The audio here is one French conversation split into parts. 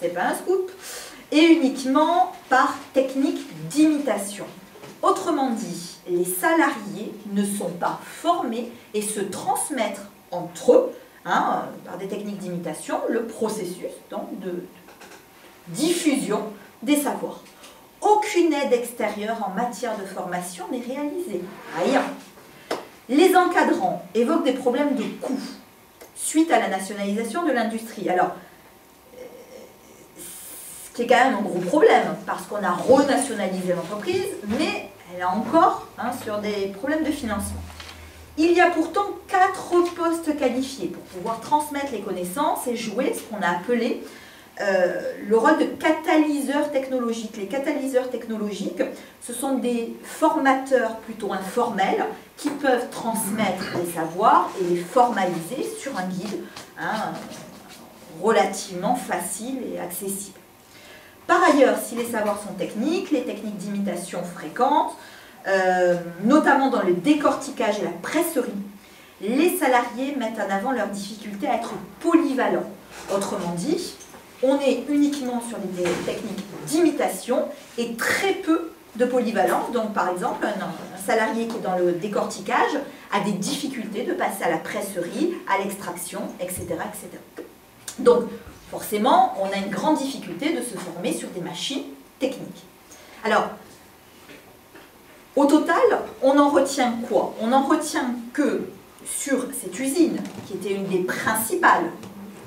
c'est pas un scoop, et uniquement par technique d'imitation. Autrement dit, les salariés ne sont pas formés et se transmettent entre eux, par des techniques d'imitation, le processus donc, de diffusion des savoirs. Aucune aide extérieure en matière de formation n'est réalisée. Rien. Les encadrants évoquent des problèmes de coût suite à la nationalisation de l'industrie. Alors, ce qui est quand même un gros problème, parce qu'on a renationalisé l'entreprise, mais elle a encore sur des problèmes de financement. Il y a pourtant 4 postes qualifiés pour pouvoir transmettre les connaissances et jouer ce qu'on a appelé le rôle de catalyseur technologique. Les catalyseurs technologiques, ce sont des formateurs plutôt informels qui peuvent transmettre des savoirs et les formaliser sur un guide relativement facile et accessible. Par ailleurs, si les savoirs sont techniques, les techniques d'imitation fréquentes, notamment dans le décortiquage et la presserie, les salariés mettent en avant leur difficulté à être polyvalents. Autrement dit, on est uniquement sur des techniques d'imitation et très peu de polyvalence. Donc par exemple, un salarié qui est dans le décortiquage a des difficultés de passer à la presserie, à l'extraction, etc., etc. Donc forcément, on a une grande difficulté de se former sur des machines techniques. Alors, au total, on en retient quoi? On en retient que sur cette usine, qui était une des principales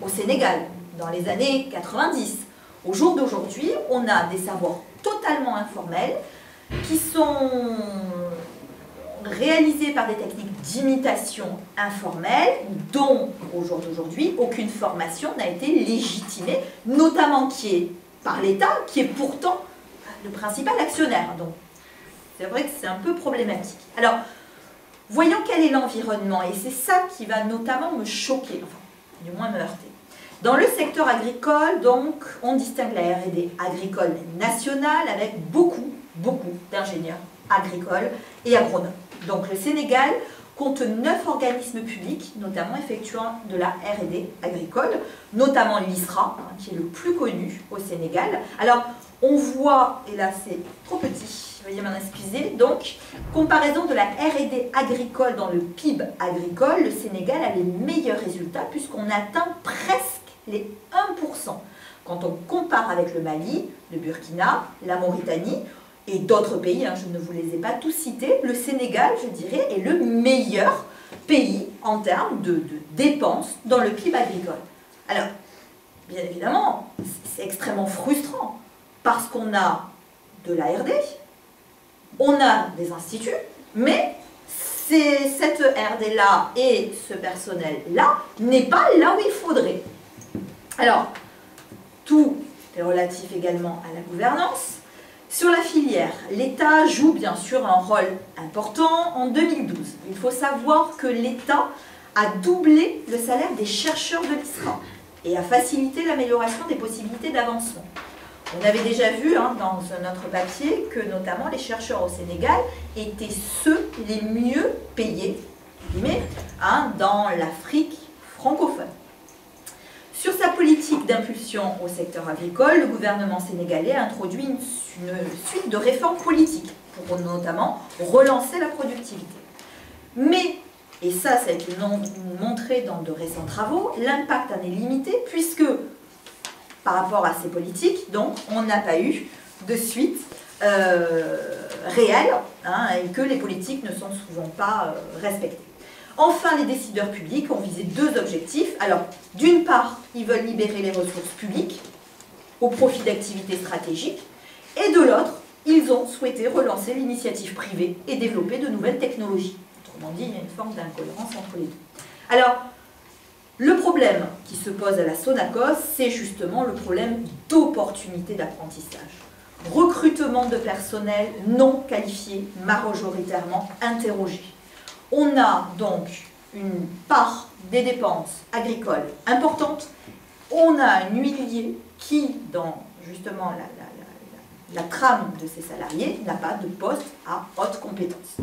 au Sénégal, dans les années 90. Au jour d'aujourd'hui, on a des savoirs totalement informels qui sont réalisés par des techniques d'imitation informelle dont, au jour d'aujourd'hui, aucune formation n'a été légitimée, notamment qui est par l'État, qui est pourtant le principal actionnaire. Donc, c'est vrai que c'est un peu problématique. Alors, voyons quel est l'environnement, et c'est ça qui va notamment me choquer, enfin, du moins me heurter. Dans le secteur agricole, donc, on distingue la R&D agricole nationale avec beaucoup d'ingénieurs agricoles et agronomes. Donc le Sénégal compte 9 organismes publics, notamment effectuant de la R&D agricole, notamment l'ISRA, qui est le plus connu au Sénégal. Alors, on voit, et là c'est trop petit, veuillez m'en excuser, donc, comparaison de la R&D agricole dans le PIB agricole, le Sénégal a les meilleurs résultats puisqu'on atteint presque les 1%. Quand on compare avec le Mali, le Burkina, la Mauritanie et d'autres pays, je ne vous les ai pas tous cités, le Sénégal, je dirais, est le meilleur pays en termes de dépenses dans le PIB agricole. Alors, bien évidemment, c'est extrêmement frustrant parce qu'on a de la R&D, on a des instituts, mais cette R&D-là et ce personnel-là n'est pas là où il faudrait. Alors, tout est relatif également à la gouvernance. Sur la filière, l'État joue bien sûr un rôle important en 2012. Il faut savoir que l'État a doublé le salaire des chercheurs de l'ISRA et a facilité l'amélioration des possibilités d'avancement. On avait déjà vu dans notre papier que notamment les chercheurs au Sénégal étaient ceux les mieux payés dans l'Afrique francophone. Sur sa politique d'impulsion au secteur agricole, le gouvernement sénégalais a introduit une suite de réformes politiques pour notamment relancer la productivité. Mais, et ça a été montré dans de récents travaux, l'impact en est limité puisque, par rapport à ces politiques, donc, on n'a pas eu de suite réelle et que les politiques ne sont souvent pas respectées. Enfin, les décideurs publics ont visé 2 objectifs. Alors, d'une part, ils veulent libérer les ressources publiques au profit d'activités stratégiques, et de l'autre, ils ont souhaité relancer l'initiative privée et développer de nouvelles technologies. Autrement dit, il y a une forme d'incohérence entre les deux. Alors, le problème qui se pose à la Sonacos, c'est justement le problème d'opportunité d'apprentissage. Recrutement de personnel non qualifié, majoritairement interrogé. On a donc une part des dépenses agricoles importante. On a un huilier qui, dans justement la trame de ses salariés, n'a pas de poste à haute compétence.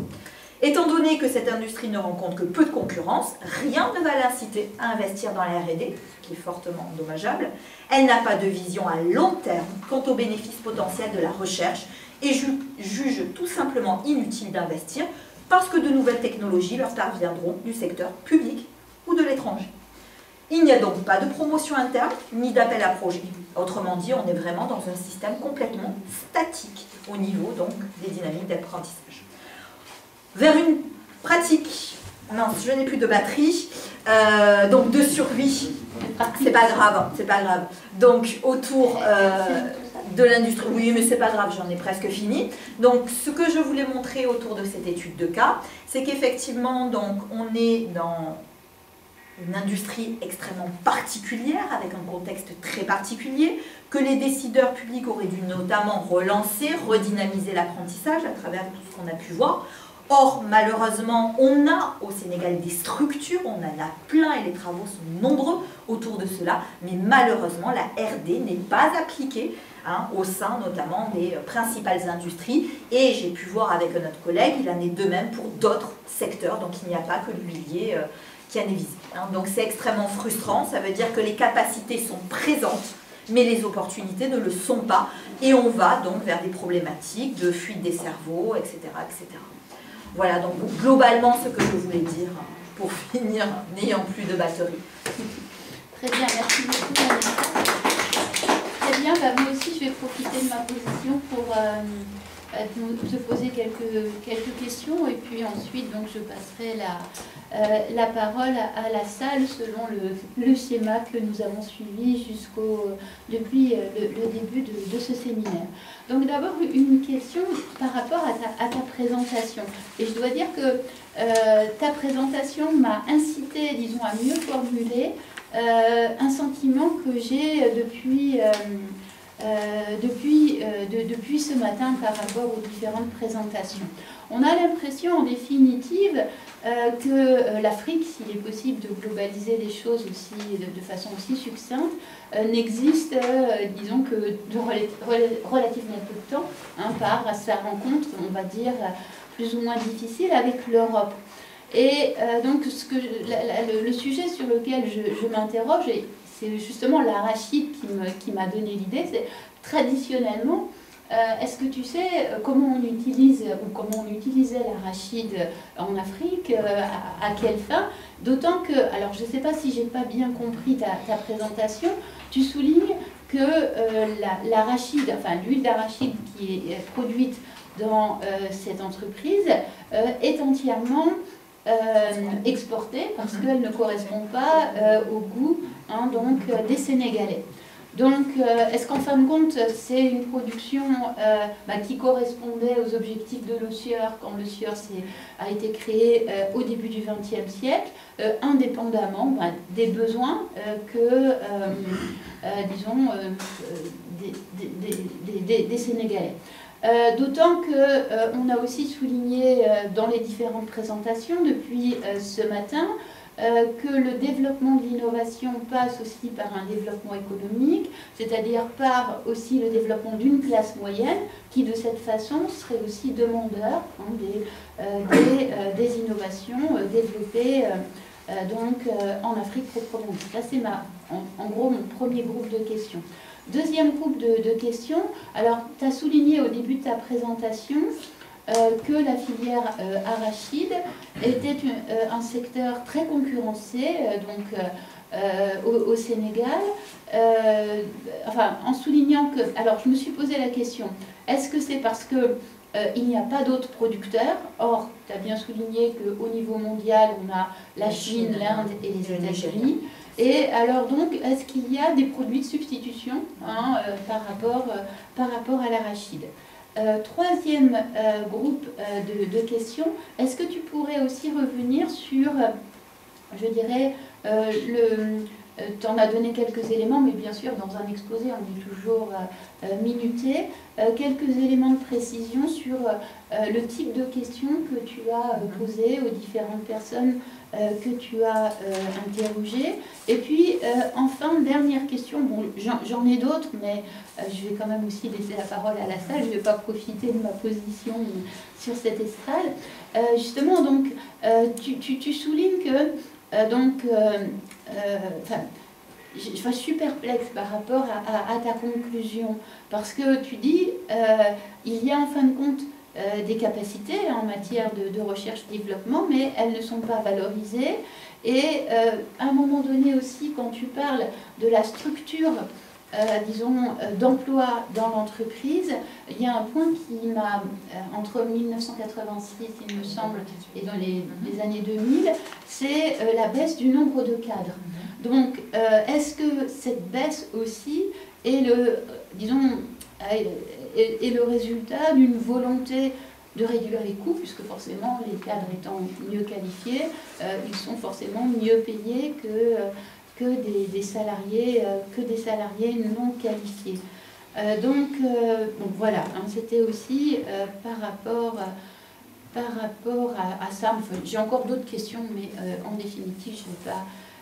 Étant donné que cette industrie ne rencontre que peu de concurrence, rien ne va l'inciter à investir dans la R&D, ce qui est fortement dommageable. Elle n'a pas de vision à long terme quant aux bénéfices potentiels de la recherche et juge tout simplement inutile d'investir parce que de nouvelles technologies leur parviendront du secteur public ou de l'étranger. Il n'y a donc pas de promotion interne ni d'appel à projet. Autrement dit, on est vraiment dans un système complètement statique au niveau donc des dynamiques d'apprentissage. Vers une pratique, non, je n'ai plus de batterie, donc de survie, c'est pas grave, c'est pas grave. Donc autour de l'industrie, oui mais c'est pas grave, j'en ai presque fini. Donc ce que je voulais montrer autour de cette étude de cas, c'est qu'effectivement donc on est dans une industrie extrêmement particulière, avec un contexte très particulier, que les décideurs publics auraient dû notamment relancer, redynamiser l'apprentissage à travers tout ce qu'on a pu voir. Or, malheureusement, on a au Sénégal des structures, on en a plein et les travaux sont nombreux autour de cela, mais malheureusement, la R&D n'est pas appliquée au sein notamment des principales industries. Et j'ai pu voir avec notre collègue, il en est de même pour d'autres secteurs, donc il n'y a pas que l'huilier qui en est visible. Donc c'est extrêmement frustrant, ça veut dire que les capacités sont présentes, mais les opportunités ne le sont pas, et on va donc vers des problématiques de fuite des cerveaux, etc. etc. Voilà donc globalement ce que je voulais dire pour finir, n'ayant plus de batterie. Très bien, merci beaucoup Vanessa. Très bien, bah, moi aussi je vais profiter de ma position pour te poser quelques questions et puis ensuite donc, je passerai la parole à la salle selon le schéma que nous avons suivi depuis le début de ce séminaire. Donc d'abord une question par rapport à ta présentation. Et je dois dire que ta présentation m'a incité, disons, à mieux formuler un sentiment que j'ai depuis ce matin par rapport aux différentes présentations. On a l'impression en définitive que l'Afrique, s'il est possible de globaliser les choses aussi de façon aussi succincte, n'existe, disons que de relativement peu de temps, par sa rencontre, on va dire, plus ou moins difficile avec l'Europe. Et donc le sujet sur lequel je m'interroge, c'est justement l'arachide qui m'a donné l'idée, c'est traditionnellement, est-ce que tu sais comment on utilise ou comment on utilisait l'arachide en Afrique, à quelle fin? D'autant que, alors je ne sais pas si j'ai pas bien compris ta présentation, tu soulignes que l'arachide, enfin l'huile d'arachide qui est produite dans cette entreprise est entièrement exportée parce qu'elle ne correspond pas au goût donc, des Sénégalais. Donc, est-ce qu'en fin de compte, c'est une production qui correspondait aux objectifs de l'OSIOR quand l'OSIOR a été créé au début du XXe siècle, indépendamment des besoins que, disons, des Sénégalais. D'autant qu'on a aussi souligné dans les différentes présentations depuis ce matin que le développement de l'innovation passe aussi par un développement économique, c'est-à-dire par aussi le développement d'une classe moyenne qui de cette façon serait aussi demandeur des innovations développées donc, en Afrique proprement dite. Là c'est en gros mon premier groupe de questions. Deuxième groupe de questions, alors tu as souligné au début de ta présentation que la filière arachide était un secteur très concurrencé au Sénégal, enfin en soulignant que, alors je me suis posé la question, est-ce que c'est parce que il n'y a pas d'autres producteurs? Or, tu as bien souligné qu'au niveau mondial, on a la Chine, l'Inde et les États-Unis. Et alors donc, est-ce qu'il y a des produits de substitution par rapport à l'arachide? Troisième groupe de questions, est-ce que tu pourrais aussi revenir sur, je dirais, tu en as donné quelques éléments, mais bien sûr, dans un exposé, on est toujours minuté. Quelques éléments de précision sur le type de questions que tu as posées aux différentes personnes que tu as interrogées. Et puis, enfin, dernière question, bon, j'en ai d'autres, mais je vais quand même aussi laisser la parole à la salle, je ne vais pas profiter de ma position sur cette estrade. Justement, donc, tu soulignes que je suis perplexe par rapport à ta conclusion, parce que tu dis il y a en fin de compte des capacités en matière de recherche-développement, mais elles ne sont pas valorisées. Et à un moment donné aussi, quand tu parles de la structure, disons, d'emploi dans l'entreprise, il y a un point qui m'a, entre 1986, il me semble, et dans les années 2000, c'est la baisse du nombre de cadres. Donc, est-ce que cette baisse aussi est le résultat d'une volonté de réduire les coûts, puisque forcément, les cadres étant mieux qualifiés, ils sont forcément mieux payés que des salariés non qualifiés. Donc voilà, hein, c'était aussi par rapport à ça. Enfin, j'ai encore d'autres questions, mais en définitive,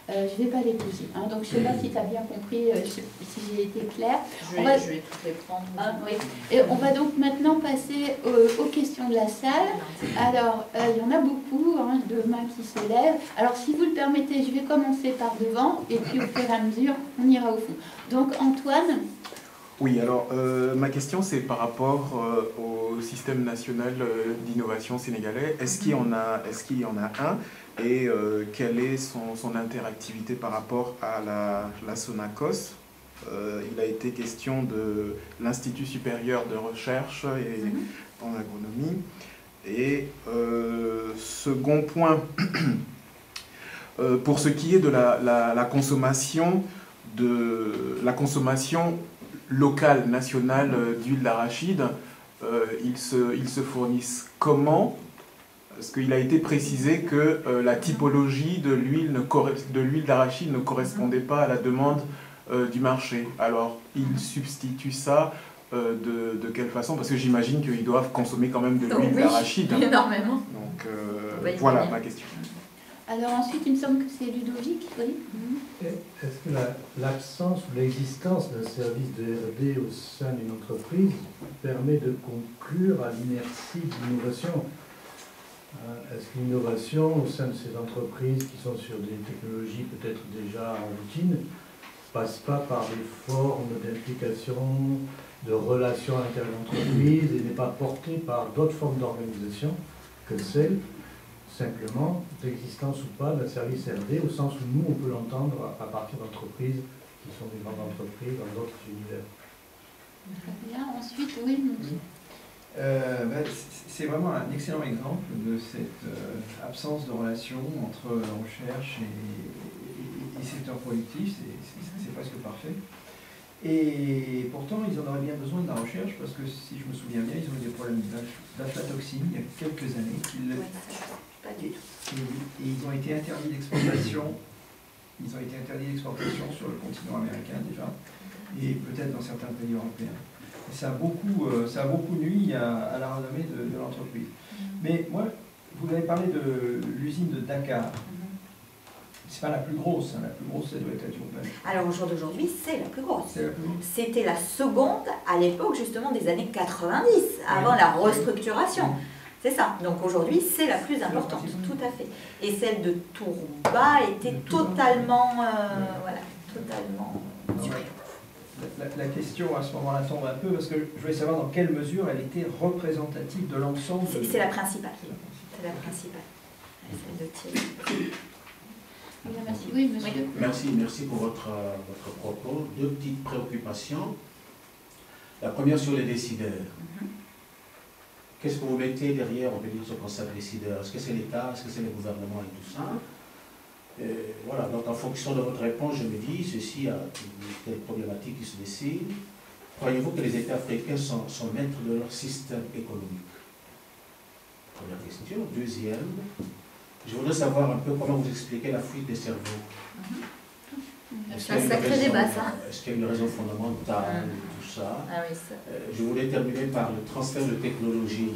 je vais pas les poser. Hein. Donc je ne sais pas si tu as bien compris, si j'ai été claire. Je vais tout les prendre. Ah, oui. Et on va donc maintenant passer aux questions de la salle. Alors, il y en a beaucoup, hein, de mains qui se lèvent. Alors, si vous le permettez, je vais commencer par devant, et puis au fur et à mesure, on ira au fond. Donc, Antoine. Oui, alors, ma question, c'est par rapport au système national d'innovation sénégalais. Est-ce qu'il y en a un? Et quelle est son interactivité par rapport à la Sonacos? Il a été question de l'Institut supérieur de recherche en agronomie. Et second point, pour ce qui est de la consommation locale, nationale d'huile d'arachide, ils se fournissent comment? Parce qu'il a été précisé que la typologie de l'huile d'arachide ne correspondait pas à la demande du marché. Alors, ils substituent ça de quelle façon? Parce que j'imagine qu'ils doivent consommer quand même de l'huile d'arachide. Énormément. Donc, voilà ma question. Alors ensuite, il me semble que c'est Ludovic, oui. Est-ce que l'absence ou l'existence d'un service de R&D au sein d'une entreprise permet de conclure à l'inertie de l'innovation? Est-ce que l'innovation au sein de ces entreprises qui sont sur des technologies peut-être déjà en routine ne passe pas par des formes d'implication, de relations à l'intérieur de l'entreprise et n'est pas portée par d'autres formes d'organisation que celle simplement d'existence ou pas d'un service R&D, au sens où nous, on peut l'entendre à partir d'entreprises qui sont des grandes entreprises dans d'autres univers. Très bien. Ensuite, oui. C'est vraiment un excellent exemple de cette absence de relation entre recherche et secteur productif. C'est presque parfait. Et pourtant, ils en auraient bien besoin de la recherche parce que, si je me souviens bien, ils ont eu des problèmes d'aflatoxine il y a quelques années. Pas du tout. Et ils ont été interdits d'exportation. Ils ont été interdits d'exportation sur le continent américain déjà, et peut-être dans certains pays européens. Et ça a beaucoup nui à la renommée de l'entreprise. Mais moi, vous avez parlé de l'usine de Dakar. C'est pas la plus grosse, hein. La plus grosse, ça doit être à Diourbel. Alors au jour d'aujourd'hui, c'est la plus grosse. C'est la plus grosse. C'était la seconde à l'époque justement des années 90, avant la restructuration. C'est ça. Donc aujourd'hui, c'est la plus importante, tout à fait. Et celle de Tourba était totalement, La question à ce moment-là tombe un peu parce que je voulais savoir dans quelle mesure elle était représentative de l'ensemble. C'est la principale. C'est la principale. Celle de Thierry. Merci. Oui, monsieur. Merci pour votre propos. Deux petites préoccupations. La première sur les décideurs. Qu'est-ce que vous mettez derrière, on peut dire, ce concept décideur? Est-ce que c'est l'État? Est-ce que c'est le gouvernement et tout ça? Voilà, donc en fonction de votre réponse, je me dis, ceci a une telle problématique qui se dessine. Croyez-vous que les États africains sont maîtres de leur système économique? Première question. Deuxième, je voudrais savoir un peu comment vous expliquez la fuite des cerveaux. C'est un sacré débat, ça. Est-ce qu'il y a une raison fondamentale de tout ça? Ah oui, ça. Je voulais terminer par le transfert de technologie.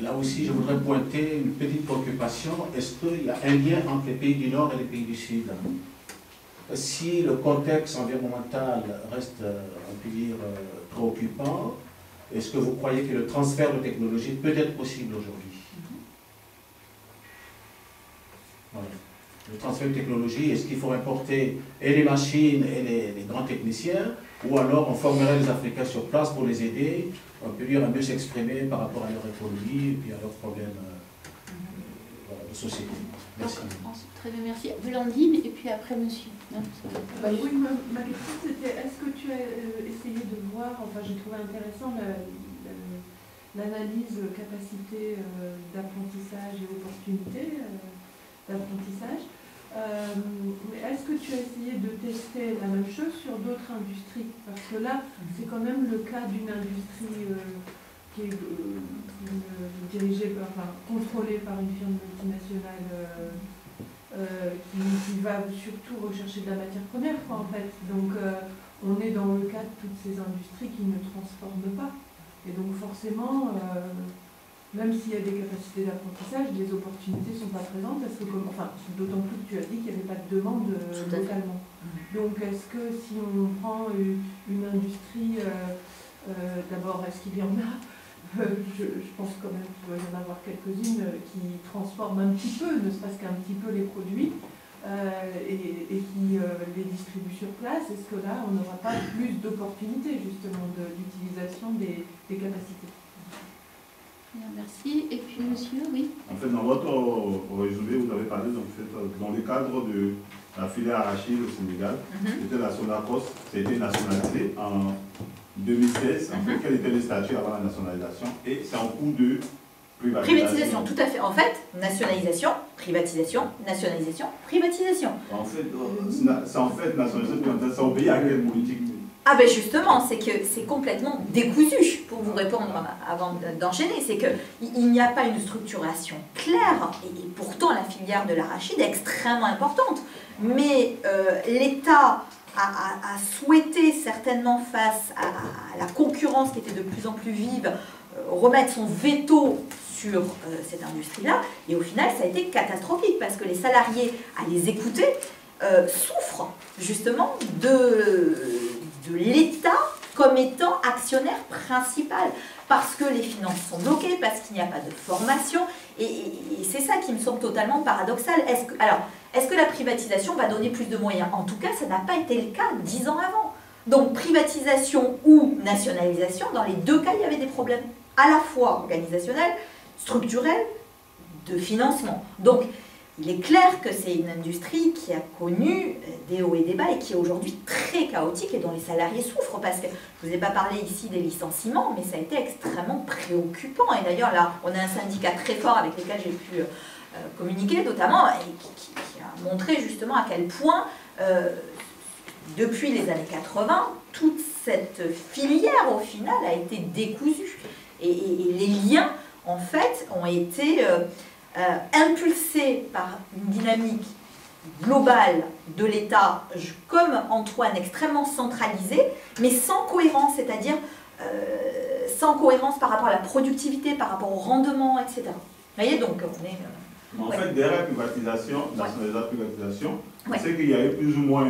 Là aussi, je voudrais pointer une petite préoccupation. Est-ce qu'il y a un lien entre les pays du Nord et les pays du Sud? Si le contexte environnemental reste, on peut dire, préoccupant, est-ce que vous croyez que le transfert de technologie peut être possible aujourd'hui? Voilà. Le transfert de technologie, est-ce qu'il faut importer et les machines et les grands techniciens, ou alors on formerait les Africains sur place pour les aider, on peut dire, à mieux s'exprimer par rapport à leur économie et puis à leurs problèmes voilà, de société. Merci. Très bien, merci. Blandine, et puis après, monsieur. Non, oui, ma question c'était, est-ce que tu as essayé de voir, enfin j'ai trouvé intéressant l'analyse capacité d'apprentissage et opportunité d'apprentissage. Mais est-ce que tu as essayé de tester la même chose sur d'autres industries? Parce que là, c'est quand même le cas d'une industrie qui est dirigée, enfin contrôlée par une firme multinationale qui va surtout rechercher de la matière première, quoi, en fait. Donc, on est dans le cas de toutes ces industries qui ne transforment pas. Et donc, forcément, même s'il y a des capacités d'apprentissage, les opportunités ne sont pas présentes, parce que, enfin, d'autant plus que tu as dit qu'il n'y avait pas de demande localement. Donc, est-ce que si on prend une industrie, d'abord, est-ce qu'il y en a? Je pense quand même qu'il doit y en avoir quelques-unes qui transforment un petit peu, ne serait-ce qu'un petit peu les produits, et qui les distribuent sur place. Est-ce que là, on n'aura pas plus d'opportunités, justement, d'utilisation des capacités? Bien, merci. Et puis, monsieur, oui. En fait, dans votre résumé, vous avez parlé, en fait, dans le cadre de la filière arachide au Sénégal, c'était la Sonacos, c'était nationalisé en 2016. En fait, quel était le statut avant la nationalisation? Et c'est en cours de privatisation, tout à fait. En fait, nationalisation, privatisation, nationalisation, privatisation. En fait, c'est en fait nationalisation, ça obéit à quelle politique? Ah ben justement, c'est que c'est complètement décousu, pour vous répondre avant d'enchaîner, c'est qu'il n'y a pas une structuration claire, et pourtant la filière de l'arachide est extrêmement importante, mais l'État a souhaité certainement face à la concurrence qui était de plus en plus vive, remettre son veto sur cette industrie-là, et au final ça a été catastrophique, parce que les salariés à les écouter souffrent justement de l'État comme étant actionnaire principal, parce que les finances sont bloquées, parce qu'il n'y a pas de formation, et c'est ça qui me semble totalement paradoxal. Est-ce que la privatisation va donner plus de moyens? En tout cas, ça n'a pas été le cas 10 ans avant. Donc privatisation ou nationalisation, dans les deux cas, il y avait des problèmes à la fois organisationnels, structurels, de financement. Donc il est clair que c'est une industrie qui a connu des hauts et des bas et qui est aujourd'hui très chaotique et dont les salariés souffrent, parce que je ne vous ai pas parlé ici des licenciements, mais ça a été extrêmement préoccupant. Et d'ailleurs, là, on a un syndicat très fort avec lequel j'ai pu communiquer, notamment, et qui a montré justement à quel point, depuis les années 80, toute cette filière, au final, a été décousue. Et les liens, en fait, ont été impulsés par une dynamique globale de l'État, comme Antoine, extrêmement centralisée, mais sans cohérence, c'est-à-dire sans cohérence par rapport à la productivité, par rapport au rendement, etc. Vous voyez, donc on est... En fait, derrière la privatisation, privatisation, Ouais. c'est qu'il y a eu plus ou moins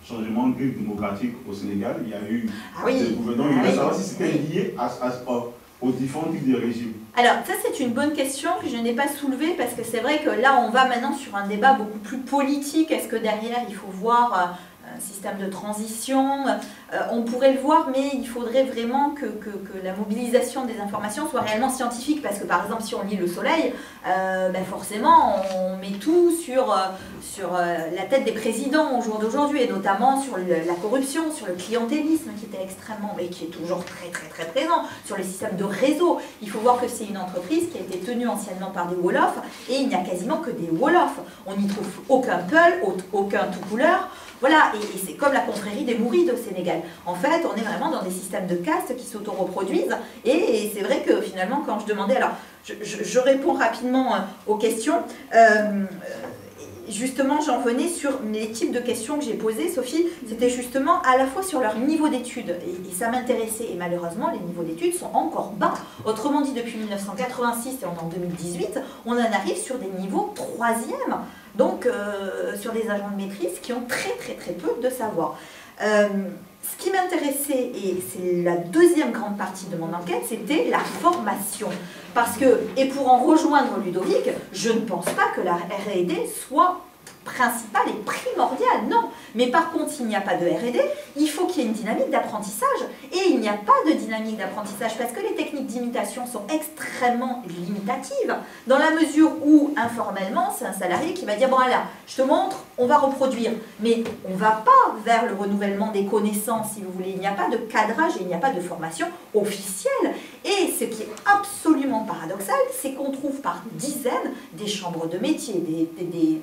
changement de grille démocratique au Sénégal. Il y a eu des gouvernements. Je voulais savoir si c'était lié aux différents types de régimes. Alors, ça c'est une bonne question que je n'ai pas soulevée, parce que c'est vrai que là on va maintenant sur un débat beaucoup plus politique. Est-ce que derrière il faut voir un système de transition? On pourrait le voir, mais il faudrait vraiment que la mobilisation des informations soit réellement scientifique, parce que par exemple si on lit Le Soleil, forcément on met tout sur la tête des présidents au jour d'aujourd'hui, et notamment sur la corruption, sur le clientélisme qui était extrêmement, mais qui est toujours très très très présent, sur les systèmes de réseau. Il faut voir que c'est une entreprise qui a été tenue anciennement par des Wolofs, et il n'y a quasiment que des Wolofs. On n'y trouve aucun Peul, aucun tout couleur. Voilà, et c'est comme la confrérie des Mourides au Sénégal. En fait, on est vraiment dans des systèmes de castes qui s'auto-reproduisent, et c'est vrai que finalement, quand je demandais, alors je réponds rapidement aux questions, justement, j'en venais sur les types de questions que j'ai posées, Sophie, c'était justement à la fois sur leur niveau d'études, et ça m'intéressait, et malheureusement, les niveaux d'études sont encore bas. Autrement dit, depuis 1986, et on est en 2018, on en arrive sur des niveaux 3e, donc sur des agents de maîtrise qui ont très peu de savoir. Ce qui m'intéressait, et c'est la deuxième grande partie de mon enquête, c'était la formation. Parce que, et pour en rejoindre Ludovic, je ne pense pas que la R&D soit principale et primordiale, non. Mais par contre, s'il n'y a pas de R&D, il faut qu'il y ait une dynamique d'apprentissage. Et il n'y a pas de dynamique d'apprentissage parce que les techniques d'imitation sont extrêmement limitatives, dans la mesure où, informellement, c'est un salarié qui va dire « Bon, là, je te montre, on va reproduire. » Mais on ne va pas vers le renouvellement des connaissances, si vous voulez. Il n'y a pas de cadrage et il n'y a pas de formation officielle. Et ce qui est absolument paradoxal, c'est qu'on trouve par dizaines des chambres de métiers.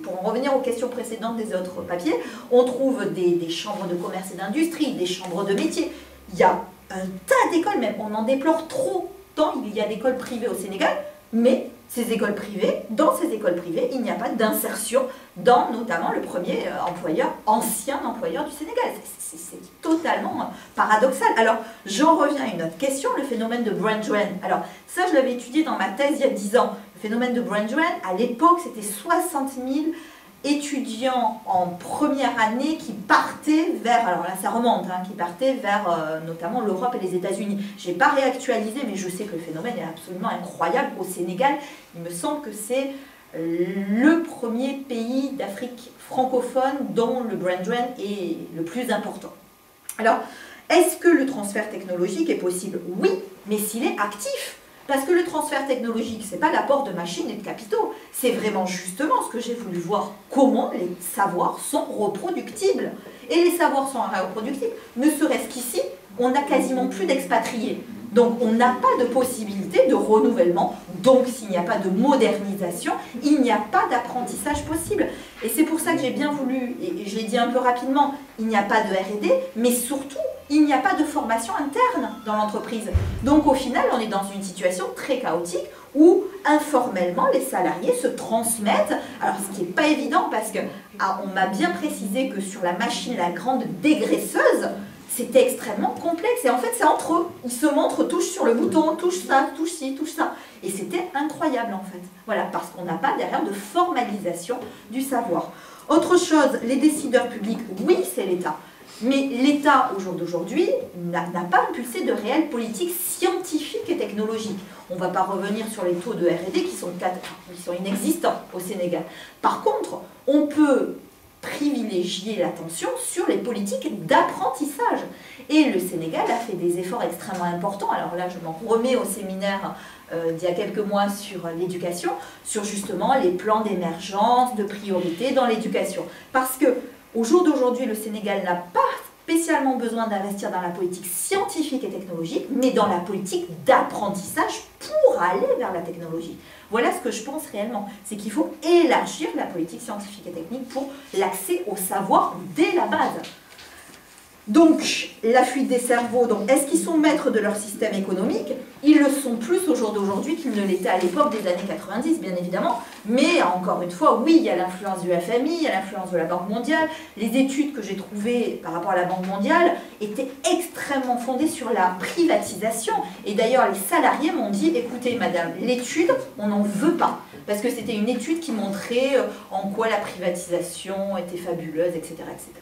Pour en revenir aux questions précédentes des autres papiers, on trouve des chambres de commerce et d'industrie, des chambres de métiers. Il y a un tas d'écoles, même on en déplore trop, tant il y a d'écoles privées au Sénégal, mais ces écoles privées, dans ces écoles privées, il n'y a pas d'insertion dans notamment le premier ancien employeur du Sénégal. C'est totalement paradoxal. Alors, j'en reviens à une autre question, le phénomène de brain drain. Alors, ça, je l'avais étudié dans ma thèse il y a 10 ans. Le phénomène de brain drain, à l'époque, c'était 60 000 étudiants en première année qui partaient vers, alors là ça remonte, qui partaient vers notamment l'Europe et les États-Unis. Je n'ai pas réactualisé, mais je sais que le phénomène est absolument incroyable au Sénégal. Il me semble que c'est le premier pays d'Afrique francophone dont le brain drain est le plus important. Alors, est-ce que le transfert technologique est possible? Oui, mais s'il est actif. Parce que le transfert technologique, ce n'est pas l'apport de machines et de capitaux. C'est vraiment justement ce que j'ai voulu voir, comment les savoirs sont reproductibles. Et les savoirs sont reproductibles, ne serait-ce qu'ici, on n'a quasiment plus d'expatriés. Donc on n'a pas de possibilité de renouvellement. Donc s'il n'y a pas de modernisation, il n'y a pas d'apprentissage possible. Et c'est pour ça que j'ai bien voulu, et je l'ai dit un peu rapidement, il n'y a pas de R&D, mais surtout, il n'y a pas de formation interne dans l'entreprise. Donc au final, on est dans une situation très chaotique où informellement, les salariés se transmettent. Alors ce qui n'est pas évident parce que on m'a bien précisé que sur la machine, la grande dégraisseuse, c'était extrêmement complexe. Et en fait, c'est entre eux. Ils se montrent, touchent sur le bouton, touche ça, touche ci, touche ça. Et c'était incroyable en fait. Voilà, parce qu'on n'a pas derrière de formalisation du savoir. Autre chose, les décideurs publics, oui, c'est l'État. Mais l'État, au jour d'aujourd'hui, n'a pas impulsé de réelles politiques scientifiques et technologiques. On ne va pas revenir sur les taux de R&D qui sont inexistants au Sénégal. Par contre, on peut privilégier l'attention sur les politiques d'apprentissage. Et le Sénégal a fait des efforts extrêmement importants. Alors là, je m'en remets au séminaire d'il y a quelques mois sur l'éducation, sur justement les plans d'émergence, de priorité dans l'éducation. Parce que au jour d'aujourd'hui, le Sénégal n'a pas spécialement besoin d'investir dans la politique scientifique et technologique, mais dans la politique d'apprentissage pour aller vers la technologie. Voilà ce que je pense réellement, c'est qu'il faut élargir la politique scientifique et technique pour l'accès au savoir dès la base. Donc, la fuite des cerveaux, est-ce qu'ils sont maîtres de leur système économique? Ils le sont plus au jour d'aujourd'hui qu'ils ne l'étaient à l'époque des années 90, bien évidemment. Mais, encore une fois, oui, il y a l'influence du FMI, il y a l'influence de la Banque mondiale. Les études que j'ai trouvées par rapport à la Banque mondiale étaient extrêmement fondées sur la privatisation. Et d'ailleurs, les salariés m'ont dit, écoutez, madame, l'étude, on n'en veut pas. Parce que c'était une étude qui montrait en quoi la privatisation était fabuleuse, etc., etc.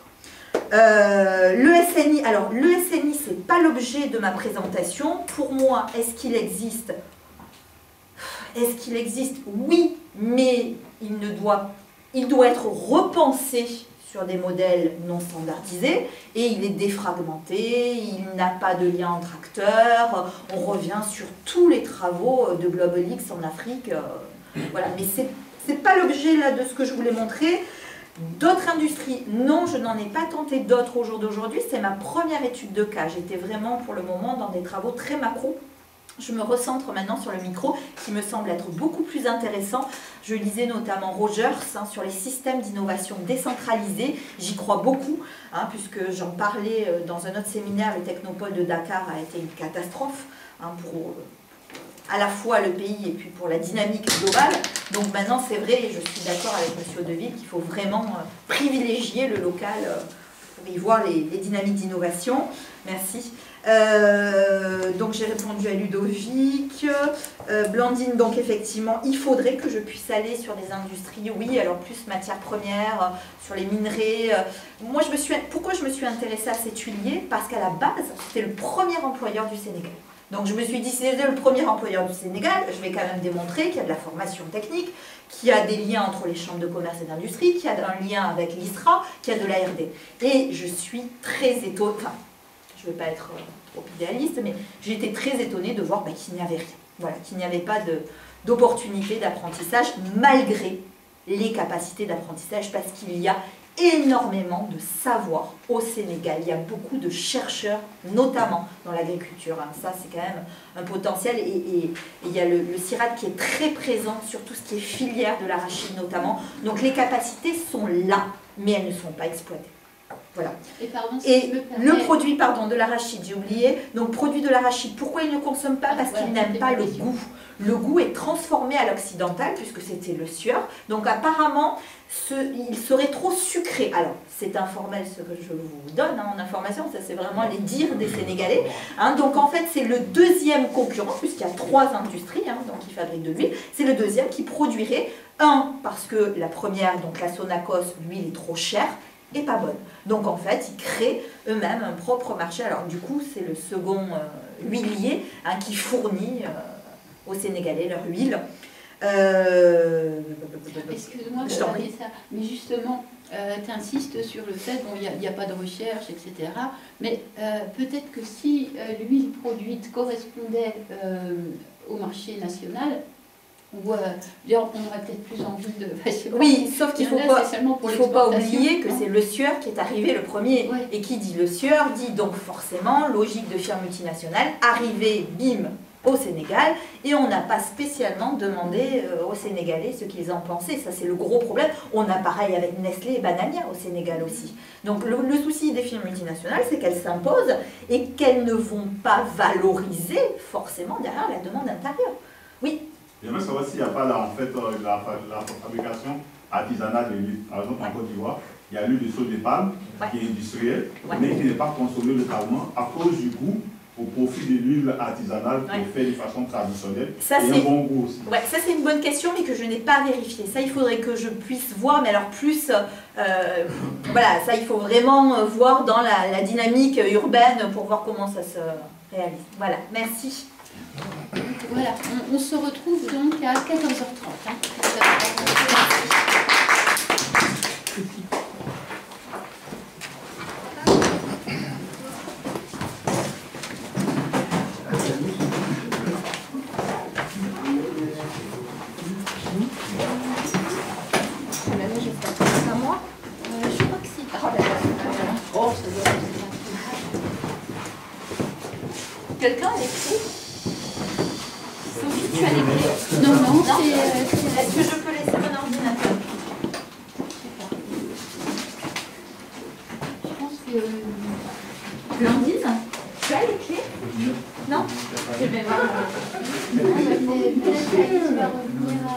Le SNI, alors le SNI, ce n'est pas l'objet de ma présentation. Pour moi, est-ce qu'il existe? Est-ce qu'il existe? Oui, mais il doit être repensé sur des modèles non standardisés et il est défragmenté, il n'a pas de lien entre acteurs. On revient sur tous les travaux de Global X en Afrique. Voilà, mais c'est pas l'objet là de ce que je voulais montrer. D'autres industries, non, je n'en ai pas tenté d'autres au jour d'aujourd'hui. C'est ma première étude de cas. J'étais vraiment pour le moment dans des travaux très macro. Je me recentre maintenant sur le micro qui me semble être beaucoup plus intéressant. Je lisais notamment Rogers sur les systèmes d'innovation décentralisés. J'y crois beaucoup, puisque j'en parlais dans un autre séminaire. Le Technopole de Dakar a été une catastrophe pour à la fois le pays et puis pour la dynamique globale. Donc maintenant, c'est vrai, et je suis d'accord avec M. Deville, qu'il faut vraiment privilégier le local pour y voir les dynamiques d'innovation. Merci. Donc j'ai répondu à Ludovic. Blandine, donc effectivement, il faudrait que je puisse aller sur des industries, oui, alors plus matières premières, sur les minerais. Moi, pourquoi je me suis intéressée à cet huilier? Parce qu'à la base, c'était le premier employeur du Sénégal. Donc je me suis dit, si c'est le premier employeur du Sénégal, je vais quand même démontrer qu'il y a de la formation technique, qu'il y a des liens entre les chambres de commerce et d'industrie, qu'il y a un lien avec l'ISRA, qu'il y a de l'ARD. Et je suis très étonnée, enfin, je ne vais pas être trop idéaliste, mais j'ai été très étonnée de voir qu'il n'y avait rien. Voilà, qu'il n'y avait pas d'opportunité d'apprentissage, malgré les capacités d'apprentissage, parce qu'il y a énormément de savoir au Sénégal. Il y a beaucoup de chercheurs, notamment dans l'agriculture. Ça, c'est quand même un potentiel. Et il y a le CIRAD qui est très présent sur tout ce qui est filière de l'arachide, notamment. Donc, les capacités sont là, mais elles ne sont pas exploitées. Voilà. Et le produit, pardon, de l'arachide, j'ai oublié. Donc, produit de l'arachide, pourquoi il ne consomme pas? Parce qu'il n'aime pas le goût. Le goût est transformé à l'occidental, puisque c'était le sueur. Donc, apparemment, il serait trop sucré. Alors, c'est informel ce que je vous donne en information, ça c'est vraiment les dires des Sénégalais. Donc, en fait, c'est le deuxième concurrent, puisqu'il y a 3 industries donc, qui fabriquent de l'huile. C'est le deuxième qui produirait, parce que la première, donc la Sonacos, l'huile est trop chère et pas bonne. Donc en fait, ils créent eux-mêmes un propre marché. Alors du coup, c'est le second huilier qui fournit aux Sénégalais leur huile. Excuse-moi de parler ça, mais justement, tu insistes sur le fait, bon, il n'y a pas de recherche, etc. Mais peut-être que si l'huile produite correspondait au marché national, on aurait peut-être plus envie de... Oui, sauf qu'il ne faut pas oublier que c'est le sueur qui est arrivé le premier. Ouais. Et qui dit le sueur dit donc forcément, logique de firme multinationale, arrivé, bim, au Sénégal, et on n'a pas spécialement demandé aux Sénégalais ce qu'ils en pensaient. Ça, c'est le gros problème. On a pareil avec Nestlé et Banania au Sénégal aussi. Donc le souci des firmes multinationales, c'est qu'elles s'imposent et qu'elles ne vont pas valoriser forcément derrière la demande intérieure. Oui. J'aimerais savoir s'il n'y a pas là, en fait, la fabrication artisanale de l'huile. Par exemple, en Côte d'Ivoire, il y a l'huile de sauge de palme qui est industrielle, mais qui n'est pas consommée localement à cause du goût au profit de l'huile artisanale qui est faite de façon traditionnelle et un bon goût aussi. Ouais, ça c'est une bonne question, mais que je n'ai pas vérifié. Ça, il faudrait que je puisse voir, mais alors plus... voilà, ça, il faut vraiment voir dans la dynamique urbaine pour voir comment ça se réalise. Voilà, merci. Voilà, on se retrouve donc à 14h30. Quelqu'un a écrit? Sophie, tu as les clés? Non, non, est-ce que je peux laisser mon ordinateur? Je pense que... Blandine, tu as les clés? Non? Eh bien, voilà. Peut-être qu'Alice va revenir à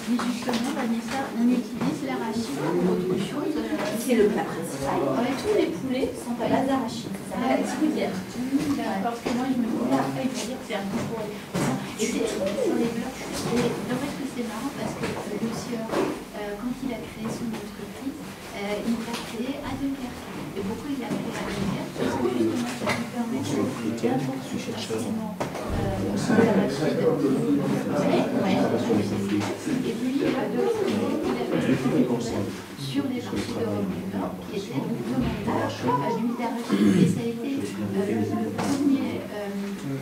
Mais justement, Vanessa, on utilise l'arachide pour autre chose. C'est le plat principal. Tous les poulets sont à base d'arachide. Ça s'appelle la tigoudière. Parce que moi, je me disais, après, il va dire que c'est un peu pour les... Et c'est sur les blocs. Et en fait, c'est marrant parce que le sieur, quand il a créé son entreprise, il l'a créé à Dunkerque. Et pourquoi il a créé à Dunkerque? Parce que justement, ça lui permet d'importer facilement l'arachide. Et puis, il a fait sur les marchés d'Europe du Nord, qui était donc demandeur d'huile d'arachide. Et ça a été le premier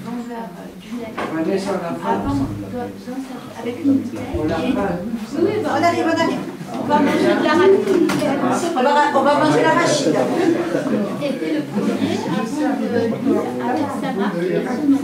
vendeur d'huile avant, avec une bouteille. Oui, on arrive. On va manger de l'arachide. On va manger l'arachide. C'était le premier avant avec sa marque et son nom.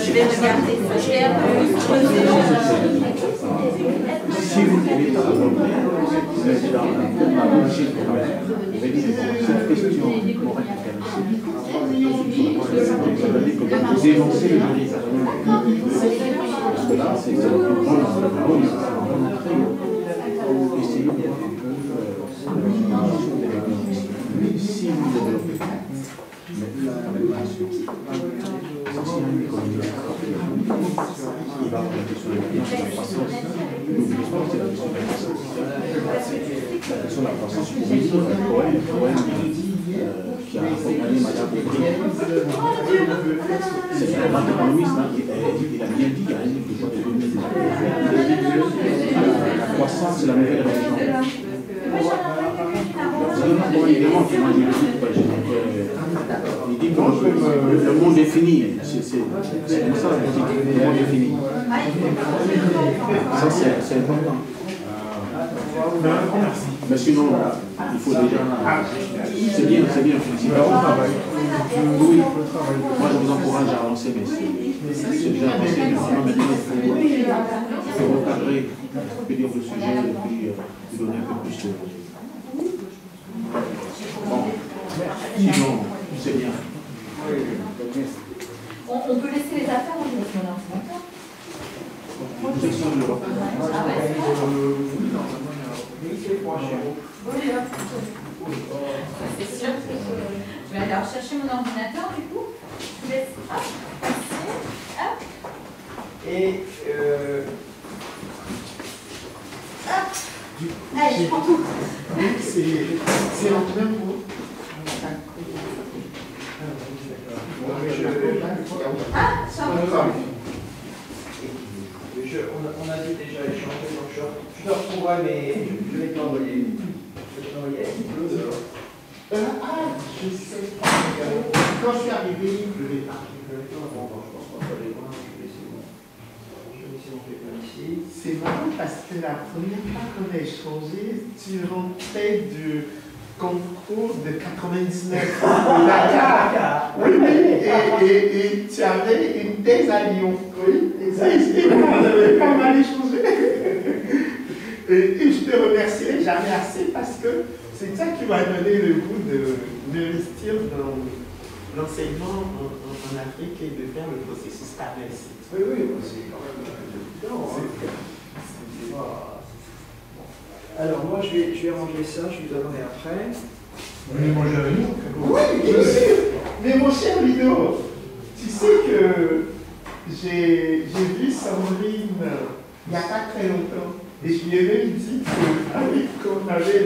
Je vais regarder ça. Je vais un peu creuser. Si vous voulez cette question vous énoncez le jurisme. Parce que là, c'est une bonne entrée. Essayez de voir un peu si vous développez il va regarder sur les questions de croissance. N'oubliez pas que c'est la question de la croissance. La question de la croissance, pour lui, Cohen qui a accompagné Madame Aubry. C'est un grand économiste, hein, il a bien dit, il y a un livre de 2000. La croissance, c'est la nouvelle religion. Il dit que le monde est fini. C'est comme ça, le monde est fini. Ça, c'est important. Mais sinon, il faut déjà... C'est bien, félicitations. Oui, moi je vous encourage à avancer, mais c'est déjà avancé. Maintenant, il faut recadrer, dire le sujet et puis lui donner un peu plus de... Bon, sinon, c'est bien. On peut laisser les affaires, on laisse mon ordinateur. C'est sûr. Je vais aller rechercher mon ordinateur du coup. Je vous laisse. Hop, hop. Et hop. Allez, je prends tout. C'est en plein pour. Ah, ça va. On a dû déjà échanger, donc je te retrouverai, mais je vais t'envoyer. Je vais t'envoyer un petit peu. Je sais. Quand je suis arrivé, je l'ai pas. Je pense qu'on va aller voir. Je vais essayer mon papier ici. C'est marrant parce que la première fois qu'on a échangé, tu rentrais du concours de 99. Oui, et tu avais une thèse à Lyon. Oui, exactement. On avait pas mal échangé. Et je te remercierai jamais assez parce que c'est ça qui m'a donné le goût de m'investir dans l'enseignement en Afrique et de faire le processus PAMES. Oui, c'est quand même évident. Alors moi je vais ranger ça, je vous donnerai après. Oui, je sais. Mais mon cher Lido, tu sais que j'ai vu Sandrine il n'y a pas très longtemps. Et je lui ai même dit qu'on avait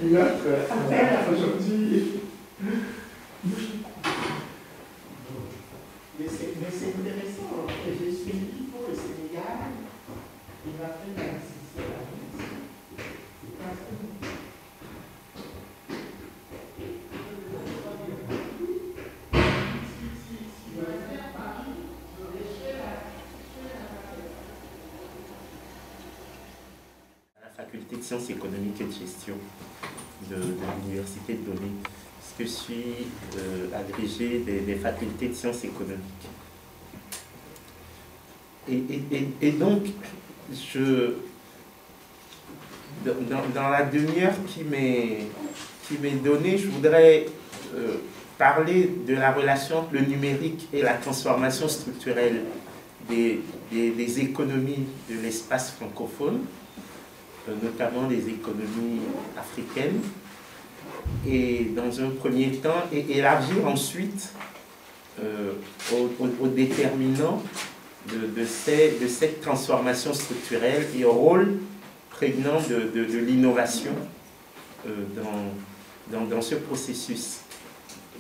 notre affaire aujourd'hui. Mais c'est intéressant. J'ai suivi pour le Sénégal. Il m'a fait l'assistance à la faculté de sciences économiques et de gestion de l'université de Lomé, puisque je suis agrégé des facultés de sciences économiques. Et donc, dans la demi-heure qui m'est donnée, je voudrais parler de la relation entre le numérique et la transformation structurelle des économies de l'espace francophone, notamment les économies africaines, et dans un premier temps, et élargir ensuite aux déterminants de cette transformation structurelle et au rôle prégnant de l'innovation dans ce processus.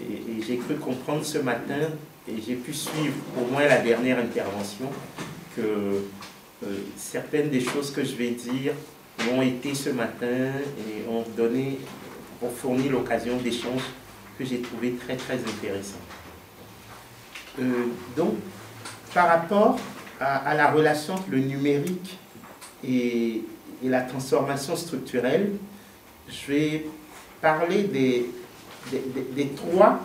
Et j'ai cru comprendre ce matin et j'ai pu suivre au moins la dernière intervention, que certaines des choses que je vais dire ont été ce matin et ont fourni l'occasion d'échanges que j'ai trouvé très très intéressants. Donc, par rapport à la relation entre le numérique et la transformation structurelle, je vais parler des trois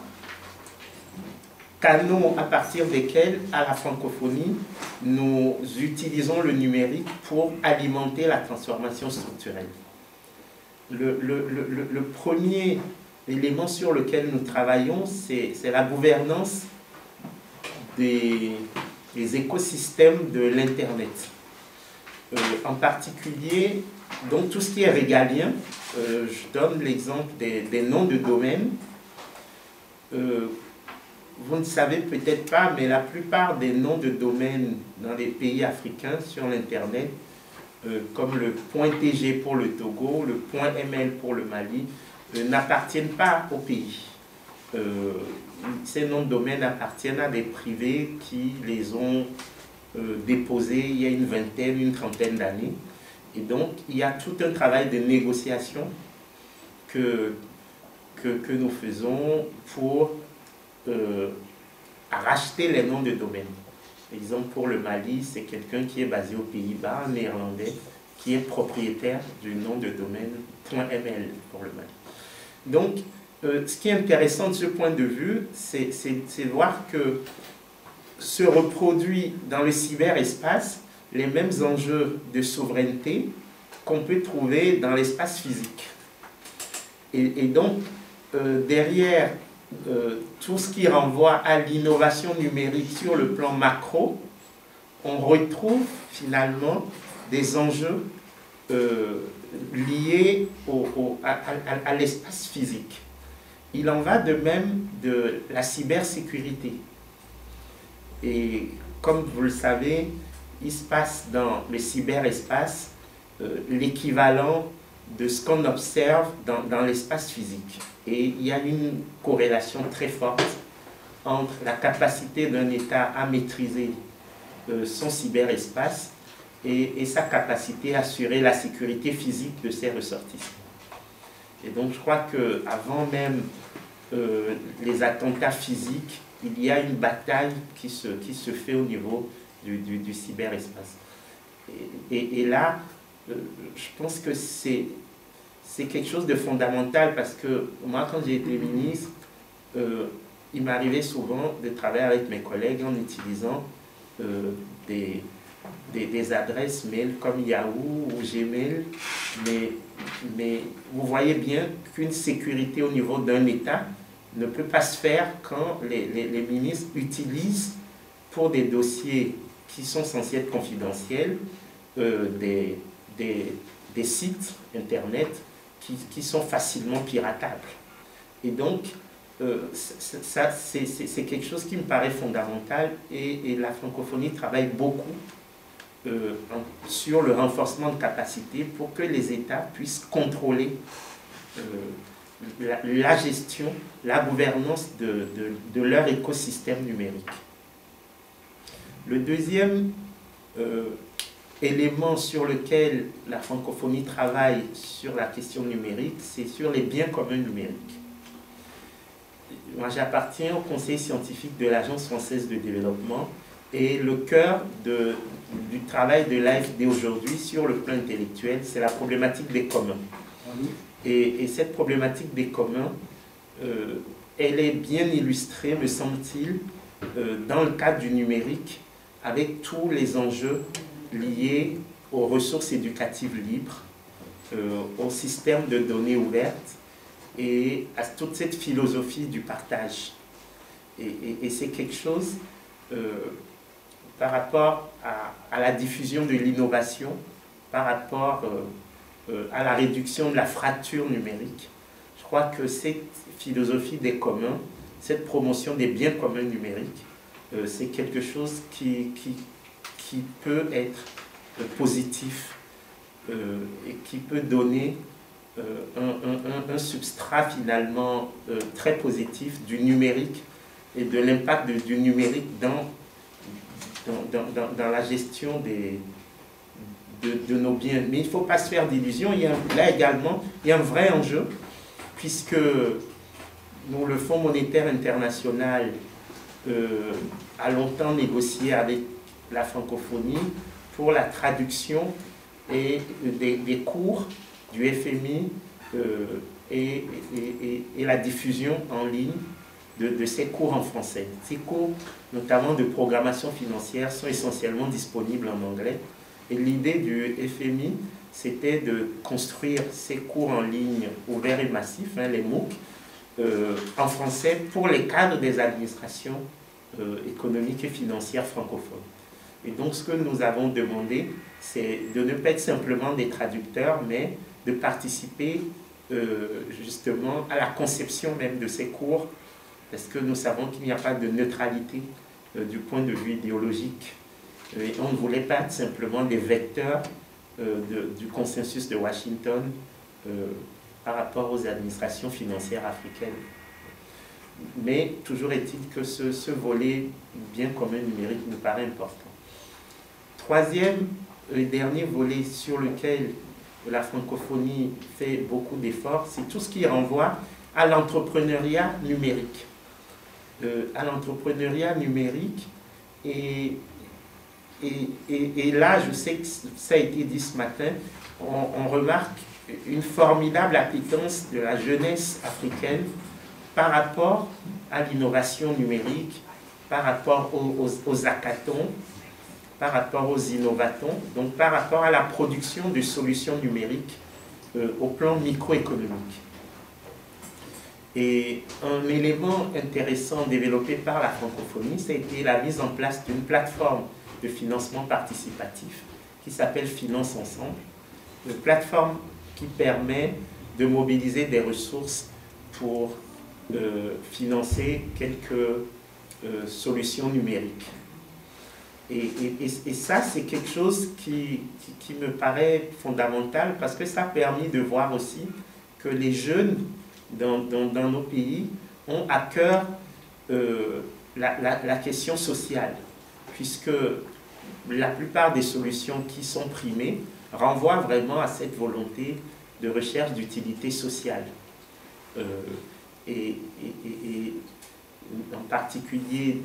canaux à partir desquels, à la francophonie, nous utilisons le numérique pour alimenter la transformation structurelle. Le premier élément sur lequel nous travaillons, c'est la gouvernance des écosystèmes de l'Internet. En particulier, donc tout ce qui est régalien, je donne l'exemple des noms de domaine. Vous ne savez peut-être pas, mais la plupart des noms de domaine dans les pays africains sur l'Internet, comme le .tg pour le Togo, le .ml pour le Mali, n'appartiennent pas au pays. Ces noms de domaine appartiennent à des privés qui les ont déposés il y a une vingtaine, une trentaine d'années. Et donc, il y a tout un travail de négociation que nous faisons pour racheter les noms de domaine. Exemple, pour le Mali, c'est quelqu'un qui est basé aux Pays-Bas, néerlandais, qui est propriétaire du nom de domaine .ml pour le Mali. Donc, ce qui est intéressant de ce point de vue, c'est de voir que se reproduit dans le cyberespace les mêmes enjeux de souveraineté qu'on peut trouver dans l'espace physique. Et donc, derrière tout ce qui renvoie à l'innovation numérique sur le plan macro, on retrouve finalement des enjeux liés à l'espace physique. Il en va de même de la cybersécurité. Et comme vous le savez, il se passe dans le cyberespace l'équivalent de ce qu'on observe dans l'espace physique. Et il y a une corrélation très forte entre la capacité d'un État à maîtriser son cyberespace et sa capacité à assurer la sécurité physique de ses ressortissants. Et donc je crois qu'avant même les attentats physiques, il y a une bataille qui se fait au niveau du cyberespace. Et là, je pense que c'est quelque chose de fondamental parce que moi, quand j'ai été ministre, il m'arrivait souvent de travailler avec mes collègues en utilisant des adresses mail comme Yahoo ou Gmail, mais vous voyez bien qu'une sécurité au niveau d'un État ne peut pas se faire quand les ministres utilisent pour des dossiers qui sont censés être confidentiels des sites internet qui sont facilement piratables. Et donc, ça c'est quelque chose qui me paraît fondamental et la francophonie travaille beaucoup sur le renforcement de capacités pour que les États puissent contrôler la gestion, la gouvernance de leur écosystème numérique. Le deuxième élément sur lequel la francophonie travaille sur la question numérique, c'est sur les biens communs numériques. Moi, j'appartiens au conseil scientifique de l'Agence française de développement et le cœur du travail de l'AFD aujourd'hui sur le plan intellectuel, c'est la problématique des communs. Et cette problématique des communs, elle est bien illustrée, me semble-t-il, dans le cadre du numérique, avec tous les enjeux liés aux ressources éducatives libres, au système de données ouvertes et à toute cette philosophie du partage. Et c'est quelque chose par rapport à la diffusion de l'innovation, par rapport à la réduction de la fracture numérique. Je crois que cette philosophie des communs, cette promotion des biens communs numériques, c'est quelque chose qui peut être positif et qui peut donner un substrat finalement très positif du numérique et de l'impact du numérique dans la gestion de nos biens. Mais il ne faut pas se faire d'illusions. Là également, il y a un vrai enjeu, puisque le Fonds monétaire international a longtemps négocié avec la francophonie pour la traduction et des cours du FMI et la diffusion en ligne de ces cours en français. Ces cours, notamment de programmation financière, sont essentiellement disponibles en anglais. Et l'idée du FMI, c'était de construire ces cours en ligne ouverts et massifs, les MOOC, en français pour les cadres des administrations économiques et financières francophones. Et donc ce que nous avons demandé, c'est de ne pas être simplement des traducteurs, mais de participer justement à la conception même de ces cours, parce que nous savons qu'il n'y a pas de neutralité du point de vue idéologique. Et on ne voulait pas être simplement des vecteurs du consensus de Washington par rapport aux administrations financières africaines. Mais toujours est-il que ce volet bien commun numérique nous paraît important. Troisième et dernier volet sur lequel la francophonie fait beaucoup d'efforts, c'est tout ce qui renvoie à l'entrepreneuriat numérique. À l'entrepreneuriat numérique et là, je sais que ça a été dit ce matin, on remarque une formidable appétence de la jeunesse africaine par rapport à l'innovation numérique, par rapport aux hackathons, par rapport aux innovatons, donc par rapport à la production de solutions numériques au plan microéconomique. Et un élément intéressant développé par la francophonie, ça a été la mise en place d'une plateforme de financement participatif qui s'appelle Finance Ensemble, une plateforme qui permet de mobiliser des ressources pour financer quelques solutions numériques. Et ça, c'est quelque chose qui me paraît fondamental parce que ça a permis de voir aussi que les jeunes dans nos pays ont à cœur la question sociale, puisque la plupart des solutions qui sont primées renvoient vraiment à cette volonté de recherche d'utilité sociale. Et en particulier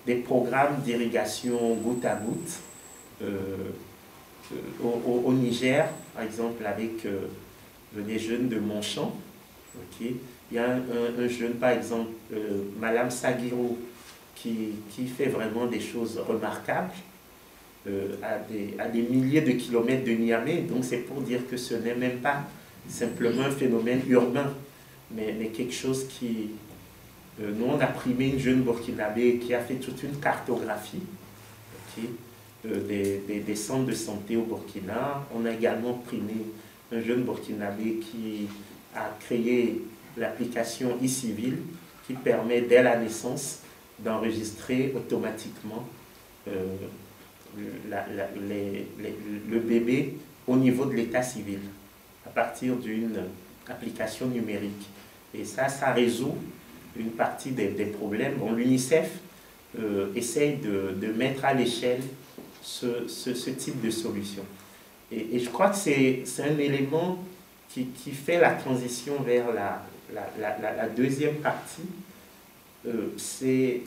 des programmes d'irrigation goutte à goutte au Niger, par exemple avec les jeunes de Montchamp. Okay. Il y a un jeune, par exemple, Madame Sagiro, qui fait vraiment des choses remarquables à des milliers de kilomètres de Niamey. Donc c'est pour dire que ce n'est même pas simplement un phénomène urbain, mais quelque chose qui... nous, on a primé une jeune burkinabé qui a fait toute une cartographie des centres de santé au Burkina. On a également primé un jeune burkinabé qui a créé l'application e-civil qui permet dès la naissance d'enregistrer automatiquement le bébé au niveau de l'état civil à partir d'une application numérique. Et ça résout une partie des problèmes. Bon, l'UNICEF essaye de mettre à l'échelle ce type de solution. Et je crois que c'est un élément qui fait la transition vers la deuxième partie. C'est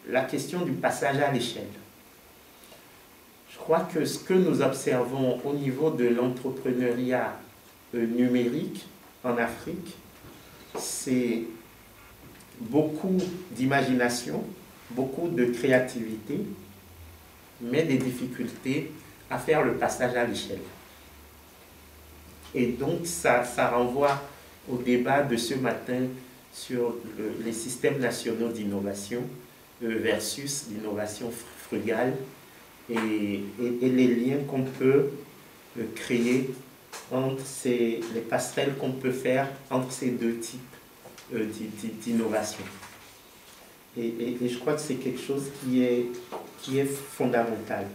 la question du passage à l'échelle. Je crois que ce que nous observons au niveau de l'entrepreneuriat numérique en Afrique, c'est beaucoup d'imagination, beaucoup de créativité, mais des difficultés à faire le passage à l'échelle. Et donc ça renvoie au débat de ce matin sur les systèmes nationaux d'innovation versus l'innovation frugale et les liens qu'on peut créer entre les passerelles qu'on peut faire entre ces deux types d'innovation. Et je crois que c'est quelque chose qui est fondamental.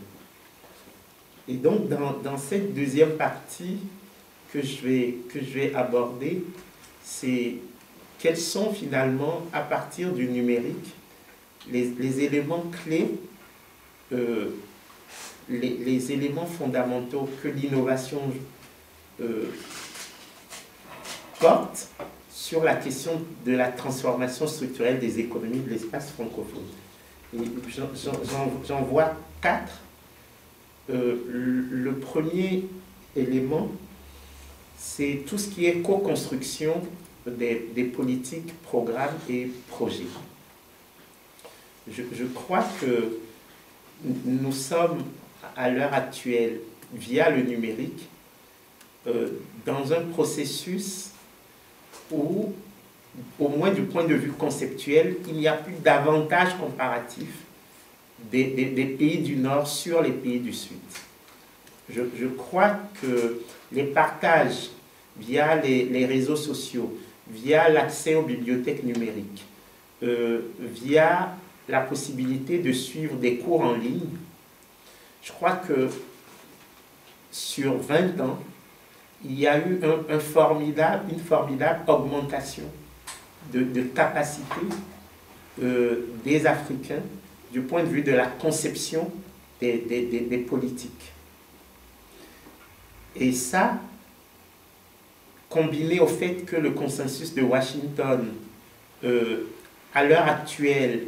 Et donc, dans cette deuxième partie que je vais aborder, c'est quels sont finalement, à partir du numérique, les éléments clés, les éléments fondamentaux que l'innovation porte sur la question de la transformation structurelle des économies de l'espace francophone. J'en vois 4. Le premier élément, c'est tout ce qui est co-construction des politiques, programmes et projets. Je crois que nous sommes, à l'heure actuelle, via le numérique, dans un processus où, au moins du point de vue conceptuel, il n'y a plus d'avantage comparatif des pays du Nord sur les pays du Sud. Je crois que les partages via les réseaux sociaux, via l'accès aux bibliothèques numériques, via la possibilité de suivre des cours en ligne, je crois que sur 20 ans, il y a eu une formidable augmentation de capacité des Africains du point de vue de la conception des politiques. Et ça, combiné au fait que le consensus de Washington, à l'heure actuelle,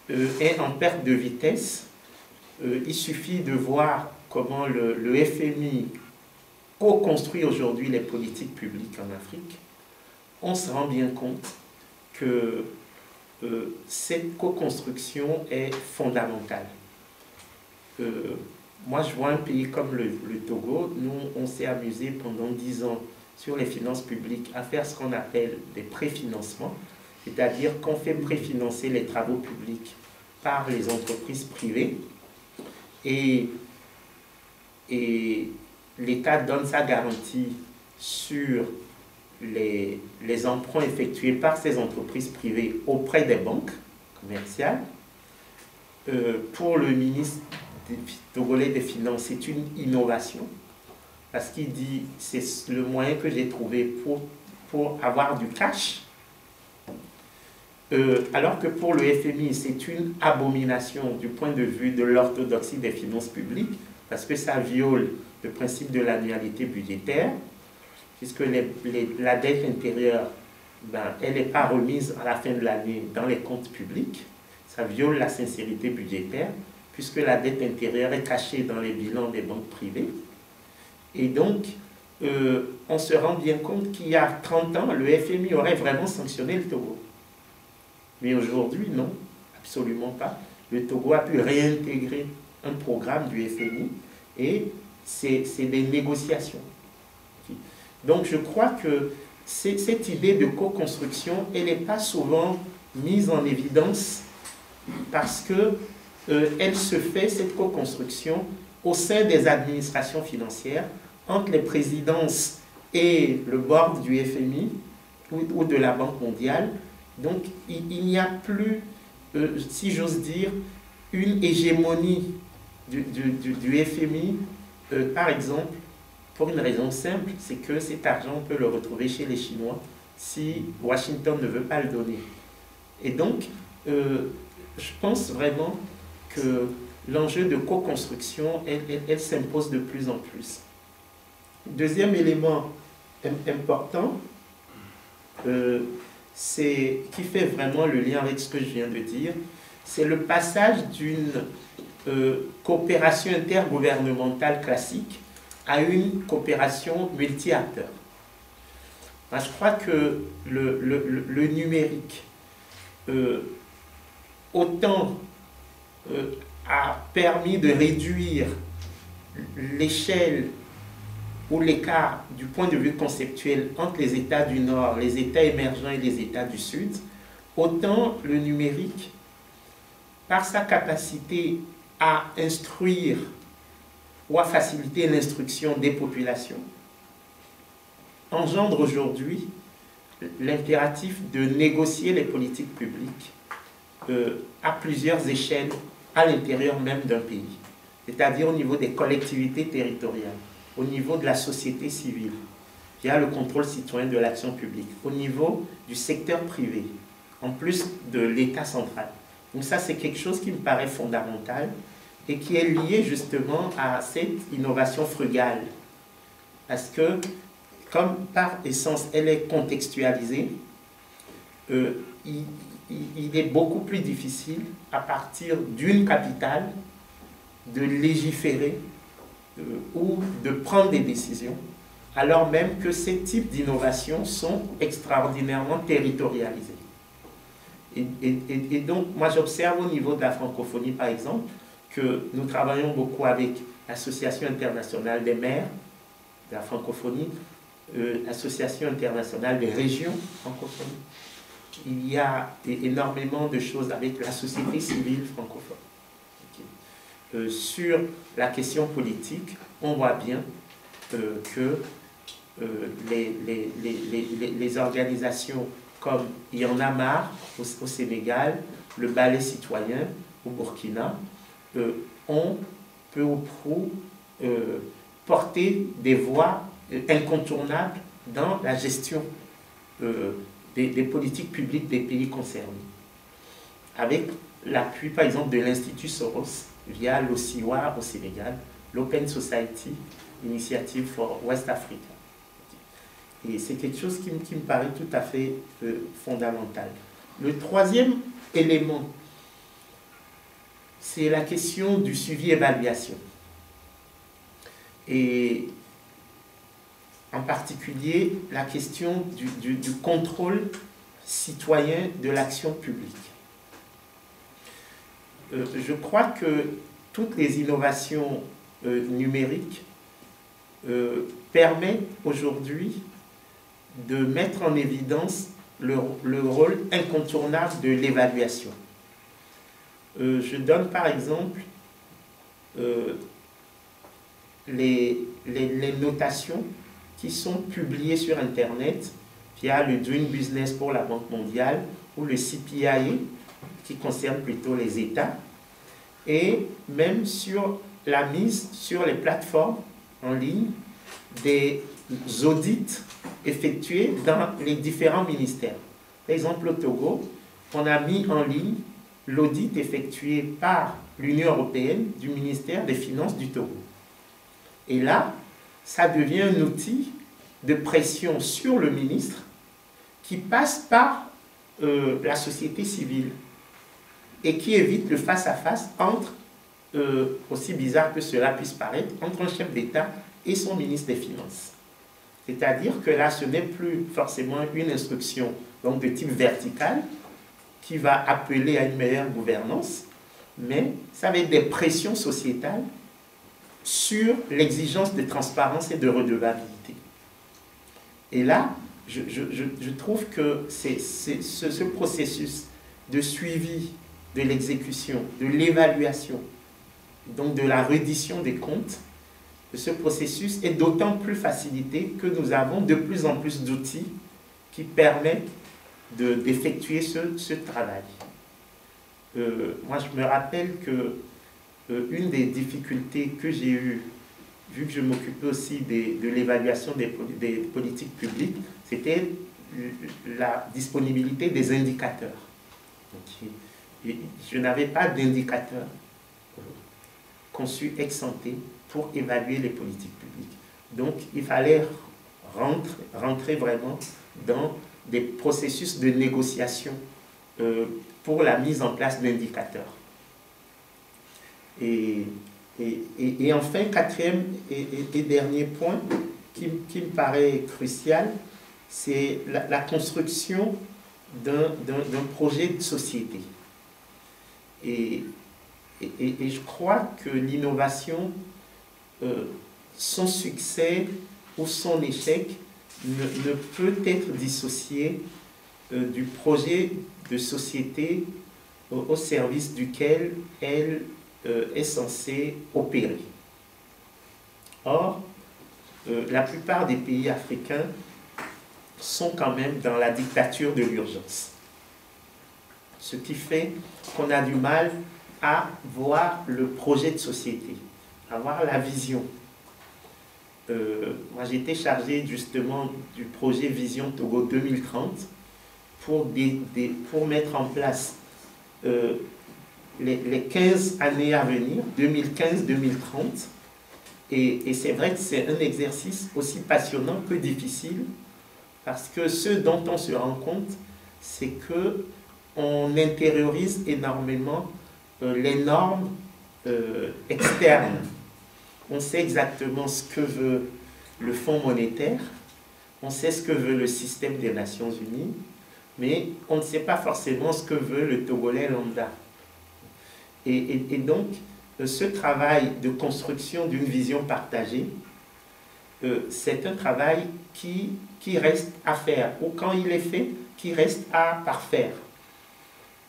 est en perte de vitesse, il suffit de voir comment le FMI co-construit aujourd'hui les politiques publiques en Afrique. On se rend bien compte que cette co-construction est fondamentale. Moi, je vois un pays comme le Togo. Nous, on s'est amusé pendant 10 ans sur les finances publiques à faire ce qu'on appelle des préfinancements, c'est-à-dire qu'on fait préfinancer les travaux publics par les entreprises privées et l'État donne sa garantie sur les emprunts effectués par ces entreprises privées auprès des banques commerciales. Pour le ministre togolais des Finances, c'est une innovation parce qu'il dit c'est le moyen que j'ai trouvé pour avoir du cash. Alors que pour le FMI, c'est une abomination du point de vue de l'orthodoxie des finances publiques parce que ça viole le principe de l'annualité budgétaire, puisque la dette intérieure, elle n'est pas remise à la fin de l'année dans les comptes publics. Ça viole la sincérité budgétaire, puisque la dette intérieure est cachée dans les bilans des banques privées. Et donc, on se rend bien compte qu'il y a 30 ans, le FMI aurait vraiment sanctionné le Togo. Mais aujourd'hui, non, absolument pas. Le Togo a pu réintégrer un programme du FMI et c'est des négociations. Donc je crois que cette idée de co-construction, elle n'est pas souvent mise en évidence parce que elle se fait, cette co-construction, au sein des administrations financières, entre les présidences et le board du FMI ou de la Banque mondiale. Donc il n'y a plus, si j'ose dire, une hégémonie du FMI, par exemple, pour une raison simple, c'est que cet argent, on peut le retrouver chez les Chinois si Washington ne veut pas le donner. Et donc, je pense vraiment que l'enjeu de co-construction, elle s'impose de plus en plus. Deuxième élément important, qui fait vraiment le lien avec ce que je viens de dire, c'est le passage d'une coopération intergouvernementale classique à une coopération multi-acteurs. Je crois que le numérique, autant a permis de réduire l'échelle ou l'écart du point de vue conceptuel entre les États du Nord, les États émergents et les États du Sud, autant le numérique, par sa capacité à instruire ou à faciliter l'instruction des populations, engendre aujourd'hui l'impératif de négocier les politiques publiques à plusieurs échelles à l'intérieur même d'un pays, c'est-à-dire au niveau des collectivités territoriales, au niveau de la société civile, via le contrôle citoyen de l'action publique, au niveau du secteur privé, en plus de l'État central, Donc ça, c'est quelque chose qui me paraît fondamental et qui est lié justement à cette innovation frugale. Parce que, comme par essence, elle est contextualisée, il est beaucoup plus difficile, à partir d'une capitale, de légiférer ou de prendre des décisions, alors même que ces types d'innovations sont extraordinairement territorialisés. Et donc, moi, j'observe au niveau de la francophonie, par exemple, que nous travaillons beaucoup avec l'Association internationale des maires de la francophonie, l'Association internationale des régions francophones. Il y a énormément de choses avec la société civile francophone. Okay. Sur la question politique, on voit bien que les organisations comme Il y en a marre au Sénégal, le Ballet citoyen au Burkina, ont peu ou prou porté des voix incontournables dans la gestion des politiques publiques des pays concernés. Avec l'appui, par exemple, de l'Institut Soros, via l'OSIWA au Sénégal, l'Open Society Initiative for West Africa. Et c'est quelque chose qui me paraît tout à fait fondamental. Le troisième élément, c'est la question du suivi-évaluation. Et en particulier, la question du contrôle citoyen de l'action publique. Je crois que toutes les innovations numériques permettent aujourd'hui de mettre en évidence le rôle incontournable de l'évaluation. Je donne par exemple les notations qui sont publiées sur Internet via le Doing Business pour la Banque mondiale ou le CPIA qui concerne plutôt les États, et même sur la mise sur les plateformes en ligne des audits effectués dans les différents ministères. Par exemple, au Togo, on a mis en ligne l'audit effectué par l'Union européenne du ministère des Finances du Togo. Et là, ça devient un outil de pression sur le ministre qui passe par la société civile et qui évite le face-à-face entre, aussi bizarre que cela puisse paraître, entre un chef d'État et son ministre des Finances. C'est-à-dire que là, ce n'est plus forcément une instruction donc de type vertical qui va appeler à une meilleure gouvernance, mais ça va être des pressions sociétales sur l'exigence de transparence et de redevabilité. Et là, je trouve que ce processus de suivi de l'exécution, de l'évaluation, donc de la reddition des comptes, ce processus est d'autant plus facilité que nous avons de plus en plus d'outils qui permettent d'effectuer ce travail. Moi, je me rappelle que une des difficultés que j'ai eues, vu que je m'occupais aussi de l'évaluation des politiques publiques, c'était la disponibilité des indicateurs. Okay. Et je n'avais pas d'indicateurs conçus ex ante pour évaluer les politiques publiques. Donc, il fallait rentrer vraiment dans des processus de négociation pour la mise en place d'indicateurs. Et enfin, quatrième et dernier point qui me paraît crucial, c'est la construction d'un projet de société. Et je crois que l'innovation, son succès ou son échec ne peut être dissocié du projet de société au service duquel elle est censée opérer. Or, la plupart des pays africains sont quand même dans la dictature de l'urgence. Ce qui fait qu'on a du mal à voir le projet de société, à voir la vision. Moi, j'ai été chargé justement du projet Vision Togo 2030 pour mettre en place les 15 années à venir, 2015-2030. Et c'est vrai que c'est un exercice aussi passionnant que difficile, parce que ce dont on se rend compte, c'est qu'on intériorise énormément les normes externes. On sait exactement ce que veut le Fonds monétaire, on sait ce que veut le système des Nations Unies, mais on ne sait pas forcément ce que veut le Togolais lambda. Et donc, ce travail de construction d'une vision partagée, c'est un travail qui reste à faire, ou quand il est fait, qui reste à parfaire.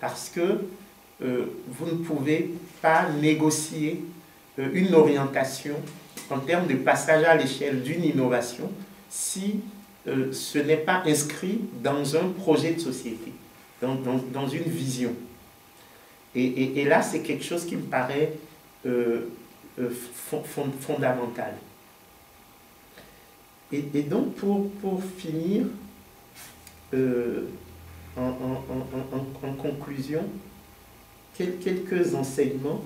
Parce que vous ne pouvez pas négocier une orientation en termes de passage à l'échelle d'une innovation si ce n'est pas inscrit dans un projet de société, dans une vision. Et là, c'est quelque chose qui me paraît fondamental. Et donc, pour finir, en conclusion, quelques enseignements.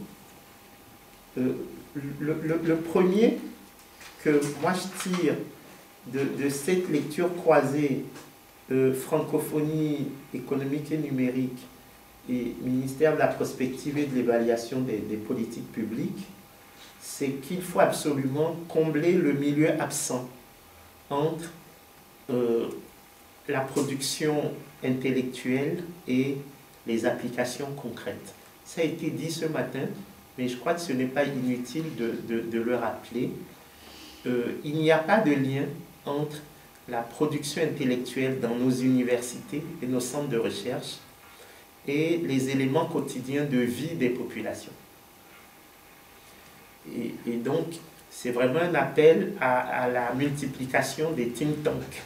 Le premier que moi je tire de cette lecture croisée francophonie économique et numérique et ministère de la prospective et de l'évaluation des politiques publiques, c'est qu'il faut absolument combler le milieu absent entre la production intellectuelle et les applications concrètes. Ça a été dit ce matin, mais je crois que ce n'est pas inutile de le rappeler. Il n'y a pas de lien entre la production intellectuelle dans nos universités et nos centres de recherche et les éléments quotidiens de vie des populations. Et donc, c'est vraiment un appel à la multiplication des think tanks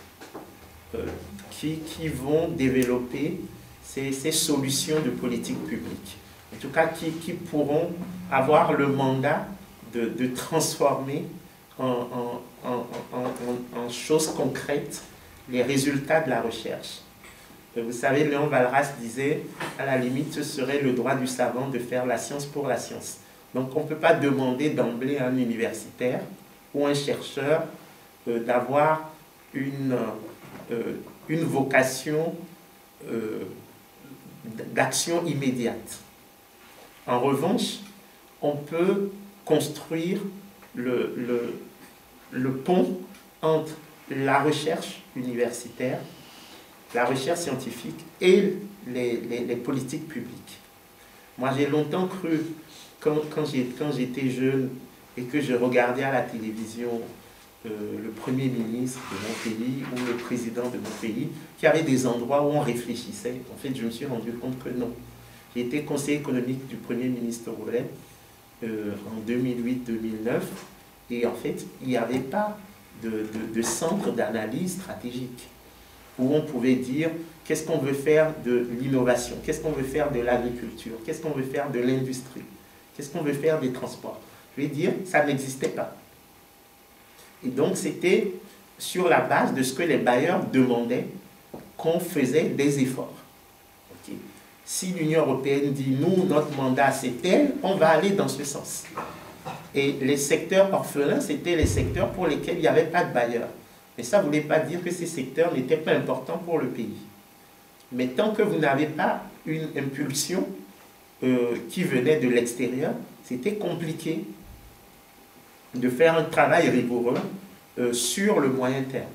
qui vont développer ces solutions de politique publique. En tout cas, qui pourront avoir le mandat de transformer en choses concrètes les résultats de la recherche. Vous savez, Léon Walras disait, à la limite, ce serait le droit du savant de faire la science pour la science. Donc on ne peut pas demander d'emblée à un universitaire ou un chercheur d'avoir une vocation d'action immédiate. En revanche, on peut construire le pont entre la recherche universitaire, la recherche scientifique et les politiques publiques. Moi, j'ai longtemps cru, quand j'étais jeune et que je regardais à la télévision le Premier ministre de mon pays ou le président de mon pays, qu'il y avait des endroits où on réfléchissait. En fait, je me suis rendu compte que non. J'ai été conseiller économique du Premier ministre Togolais en 2008-2009 et en fait, il n'y avait pas de centre d'analyse stratégique où on pouvait dire qu'est-ce qu'on veut faire de l'innovation, qu'est-ce qu'on veut faire de l'agriculture, qu'est-ce qu'on veut faire de l'industrie, qu'est-ce qu'on veut faire des transports. Je vais dire, ça n'existait pas. Et donc, c'était sur la base de ce que les bailleurs demandaient qu'on faisait des efforts. Okay. Si l'Union européenne dit, nous, notre mandat, c'est tel, on va aller dans ce sens. Et les secteurs orphelins, c'était les secteurs pour lesquels il n'y avait pas de bailleurs. Mais ça ne voulait pas dire que ces secteurs n'étaient pas importants pour le pays. Mais tant que vous n'avez pas une impulsion qui venait de l'extérieur, c'était compliqué de faire un travail rigoureux sur le moyen terme.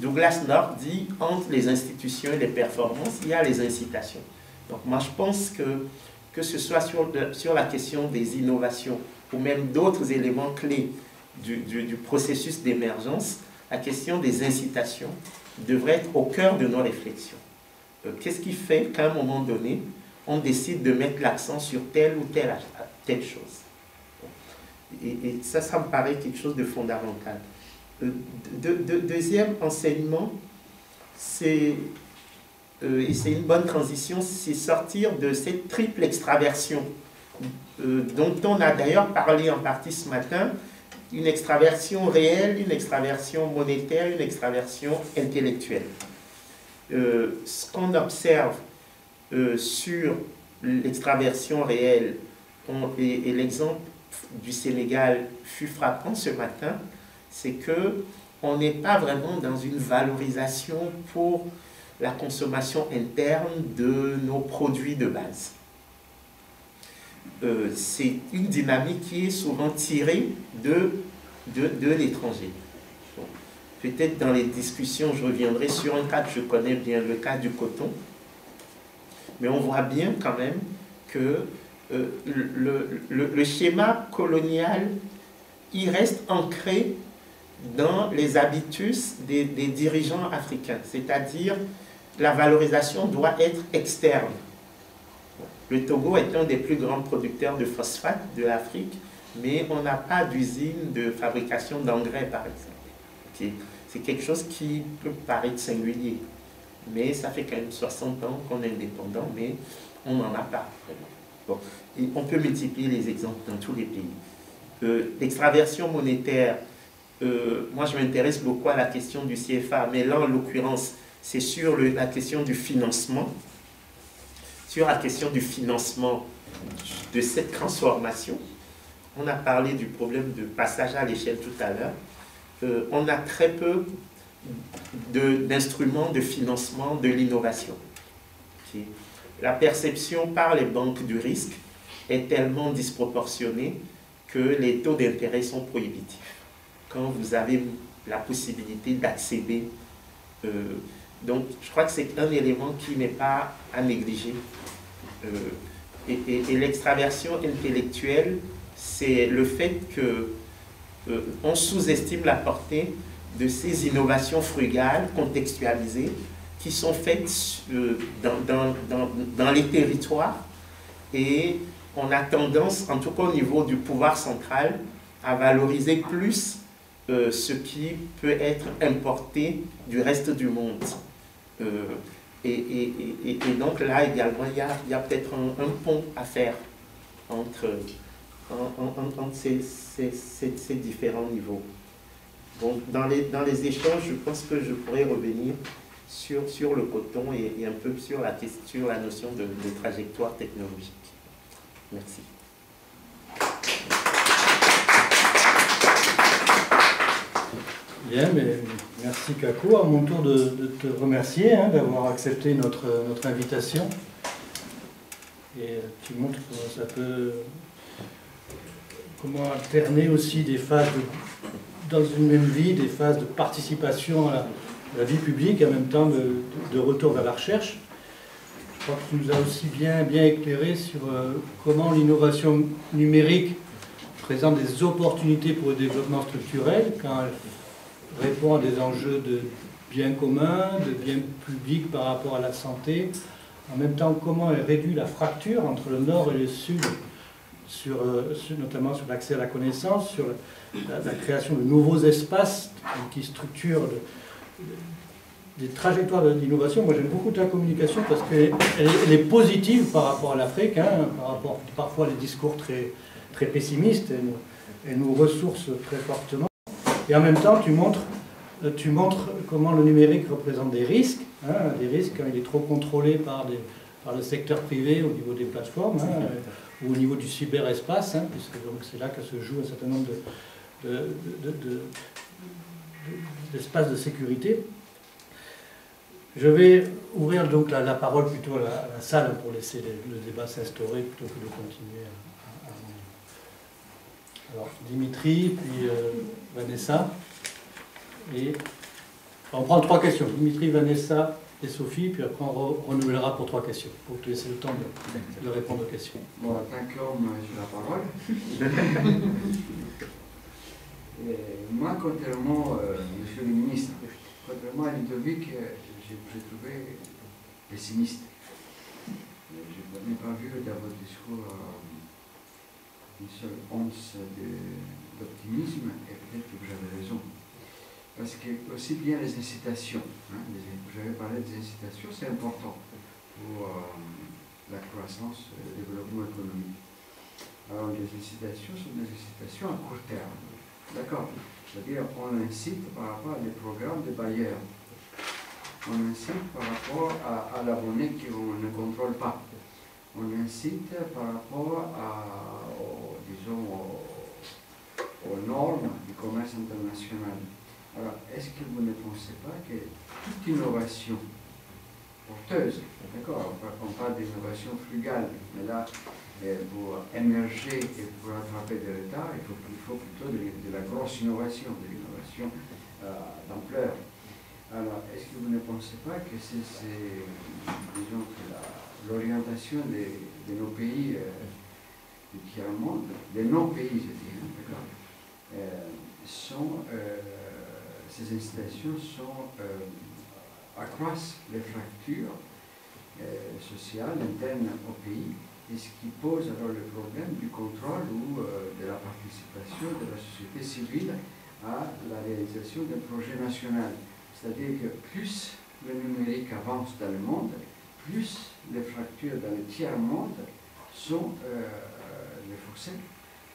Douglas North dit, entre les institutions et les performances, il y a les incitations. Donc moi je pense que ce soit sur la question des innovations ou même d'autres éléments clés du processus d'émergence, la question des incitations devrait être au cœur de nos réflexions. Qu'est-ce qui fait qu'à un moment donné, on décide de mettre l'accent sur telle ou telle chose? Et ça me paraît quelque chose de fondamental. Deuxième enseignement, et c'est une bonne transition, c'est sortir de cette triple extraversion dont on a d'ailleurs parlé en partie ce matin, une extraversion réelle, une extraversion monétaire, une extraversion intellectuelle. Ce qu'on observe sur l'extraversion réelle, et l'exemple du Sénégal fut frappant ce matin, c'est que on n'est pas vraiment dans une valorisation pour la consommation interne de nos produits de base. C'est une dynamique qui est souvent tirée de l'étranger. Bon, peut-être dans les discussions, je reviendrai sur un cas que je connais bien, le cas du coton. Mais on voit bien quand même que le schéma colonial, il reste ancré dans les habitus des dirigeants africains. C'est-à-dire, la valorisation doit être externe. Le Togo est un des plus grands producteurs de phosphate de l'Afrique, mais on n'a pas d'usine de fabrication d'engrais, par exemple. Okay. C'est quelque chose qui peut paraître singulier, mais ça fait quand même 60 ans qu'on est indépendant, mais on n'en a pas. Bon. Et on peut multiplier les exemples dans tous les pays. L'extraversion monétaire, moi je m'intéresse beaucoup à la question du CFA, mais là en l'occurrence, c'est sur la question du financement. Sur la question du financement de cette transformation, on a parlé du problème de passage à l'échelle tout à l'heure. On a très peu d'instruments de financement de l'innovation. Okay. La perception par les banques du risque est tellement disproportionnée que les taux d'intérêt sont prohibitifs. Quand vous avez la possibilité d'accéder, donc je crois que c'est un élément qui n'est pas à négliger. Et l'extraversion intellectuelle, c'est le fait que on sous-estime la portée de ces innovations frugales, contextualisées, qui sont faites dans les territoires, et on a tendance, en tout cas au niveau du pouvoir central, à valoriser plus ce qui peut être importé du reste du monde. Et donc là également, il y a peut-être un pont à faire entre ces différents niveaux. Donc dans les échanges, je pense que je pourrais revenir sur le coton et un peu sur la notion de trajectoire technologique. Merci. Bien, mais merci Kako. À mon tour de te remercier d'avoir accepté notre invitation. Et tu montres comment ça peut, comment alterner aussi des phases dans une même vie, des phases de participation à la vie publique et en même temps de retour vers la recherche. Je crois que tu nous as aussi bien éclairé sur comment l'innovation numérique présente des opportunités pour le développement structurel quand elle répond à des enjeux de bien commun, de bien public par rapport à la santé. En même temps, comment elle réduit la fracture entre le nord et le sud, notamment sur l'accès à la connaissance, sur la création de nouveaux espaces qui structurent des trajectoires d'innovation. Moi, j'aime beaucoup ta communication parce qu'elle est positive par rapport à l'Afrique, par rapport parfois à des discours très pessimistes. Elle nous ressource très fortement. Et en même temps, tu montres comment le numérique représente des risques quand il est trop contrôlé par le secteur privé au niveau des plateformes, ou au niveau du cyberespace, puisque c'est là que se joue un certain nombre d'espaces de sécurité. Je vais ouvrir donc la parole plutôt à la salle pour laisser le débat s'instaurer plutôt que de continuer Alors, Dimitri, puis Vanessa. Et on prend 3 questions. Dimitri, Vanessa et Sophie, puis après on renouvellera pour 3 questions, pour te laisser le temps de répondre aux questions. Bon, tant qu'homme, j'ai la parole. Moi, contrairement, monsieur le ministre, contrairement à Ludovic, j'ai trouvé pessimiste. Je n'ai pas vu dans votre discours une seule once d'optimisme, et peut-être que vous avez raison. Parce que aussi bien les incitations, vous avez parlé des incitations, c'est important pour la croissance et le développement économique. Alors les incitations sont des incitations à court terme, d'accord? C'est-à-dire on incite par rapport à des programmes de bailleurs. On incite par rapport à l'abonné qu'on ne contrôle pas. On incite par rapport aux normes du commerce international. Alors, est-ce que vous ne pensez pas que toute innovation porteuse, d'accord, on parle d'innovation frugale, mais là, pour émerger et pour attraper de retard, il faut plutôt de la grosse innovation, de l'innovation d'ampleur. Alors, est-ce que vous ne pensez pas que disons que l'orientation de nos pays du tiers-monde, de nos pays, je dis, d'accord, ces incitations accroissent les fractures sociales internes au pays, et ce qui pose alors le problème du contrôle ou de la participation de la société civile à la réalisation d'un projet national. C'est-à-dire que plus le numérique avance dans le monde, plus les fractures dans le tiers-monde sont renforcées,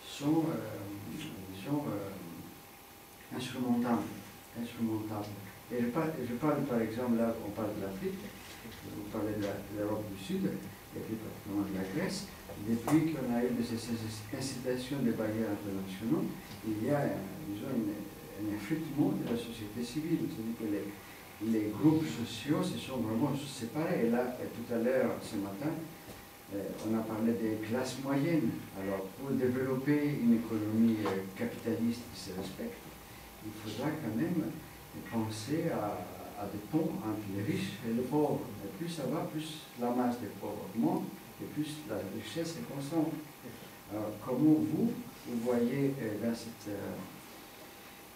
sont insurmontables. Et je parle par exemple, là on parle de l'Afrique, vous parlez de l'Europe du Sud, et plus particulièrement de la Grèce. Depuis qu'on a eu ces incitations des barrières internationaux, il y a un effritement de la société civile. C'est-à-dire que les groupes sociaux se sont vraiment séparés. Et là, tout à l'heure, ce matin, on a parlé des classes moyennes. Alors, pour développer une économie capitaliste qui se respecte, il faudra quand même penser à des ponts entre les riches et les pauvres. Et plus ça va, plus la masse des pauvres augmente et plus la richesse se concentre. Alors, comment vous voyez dans cette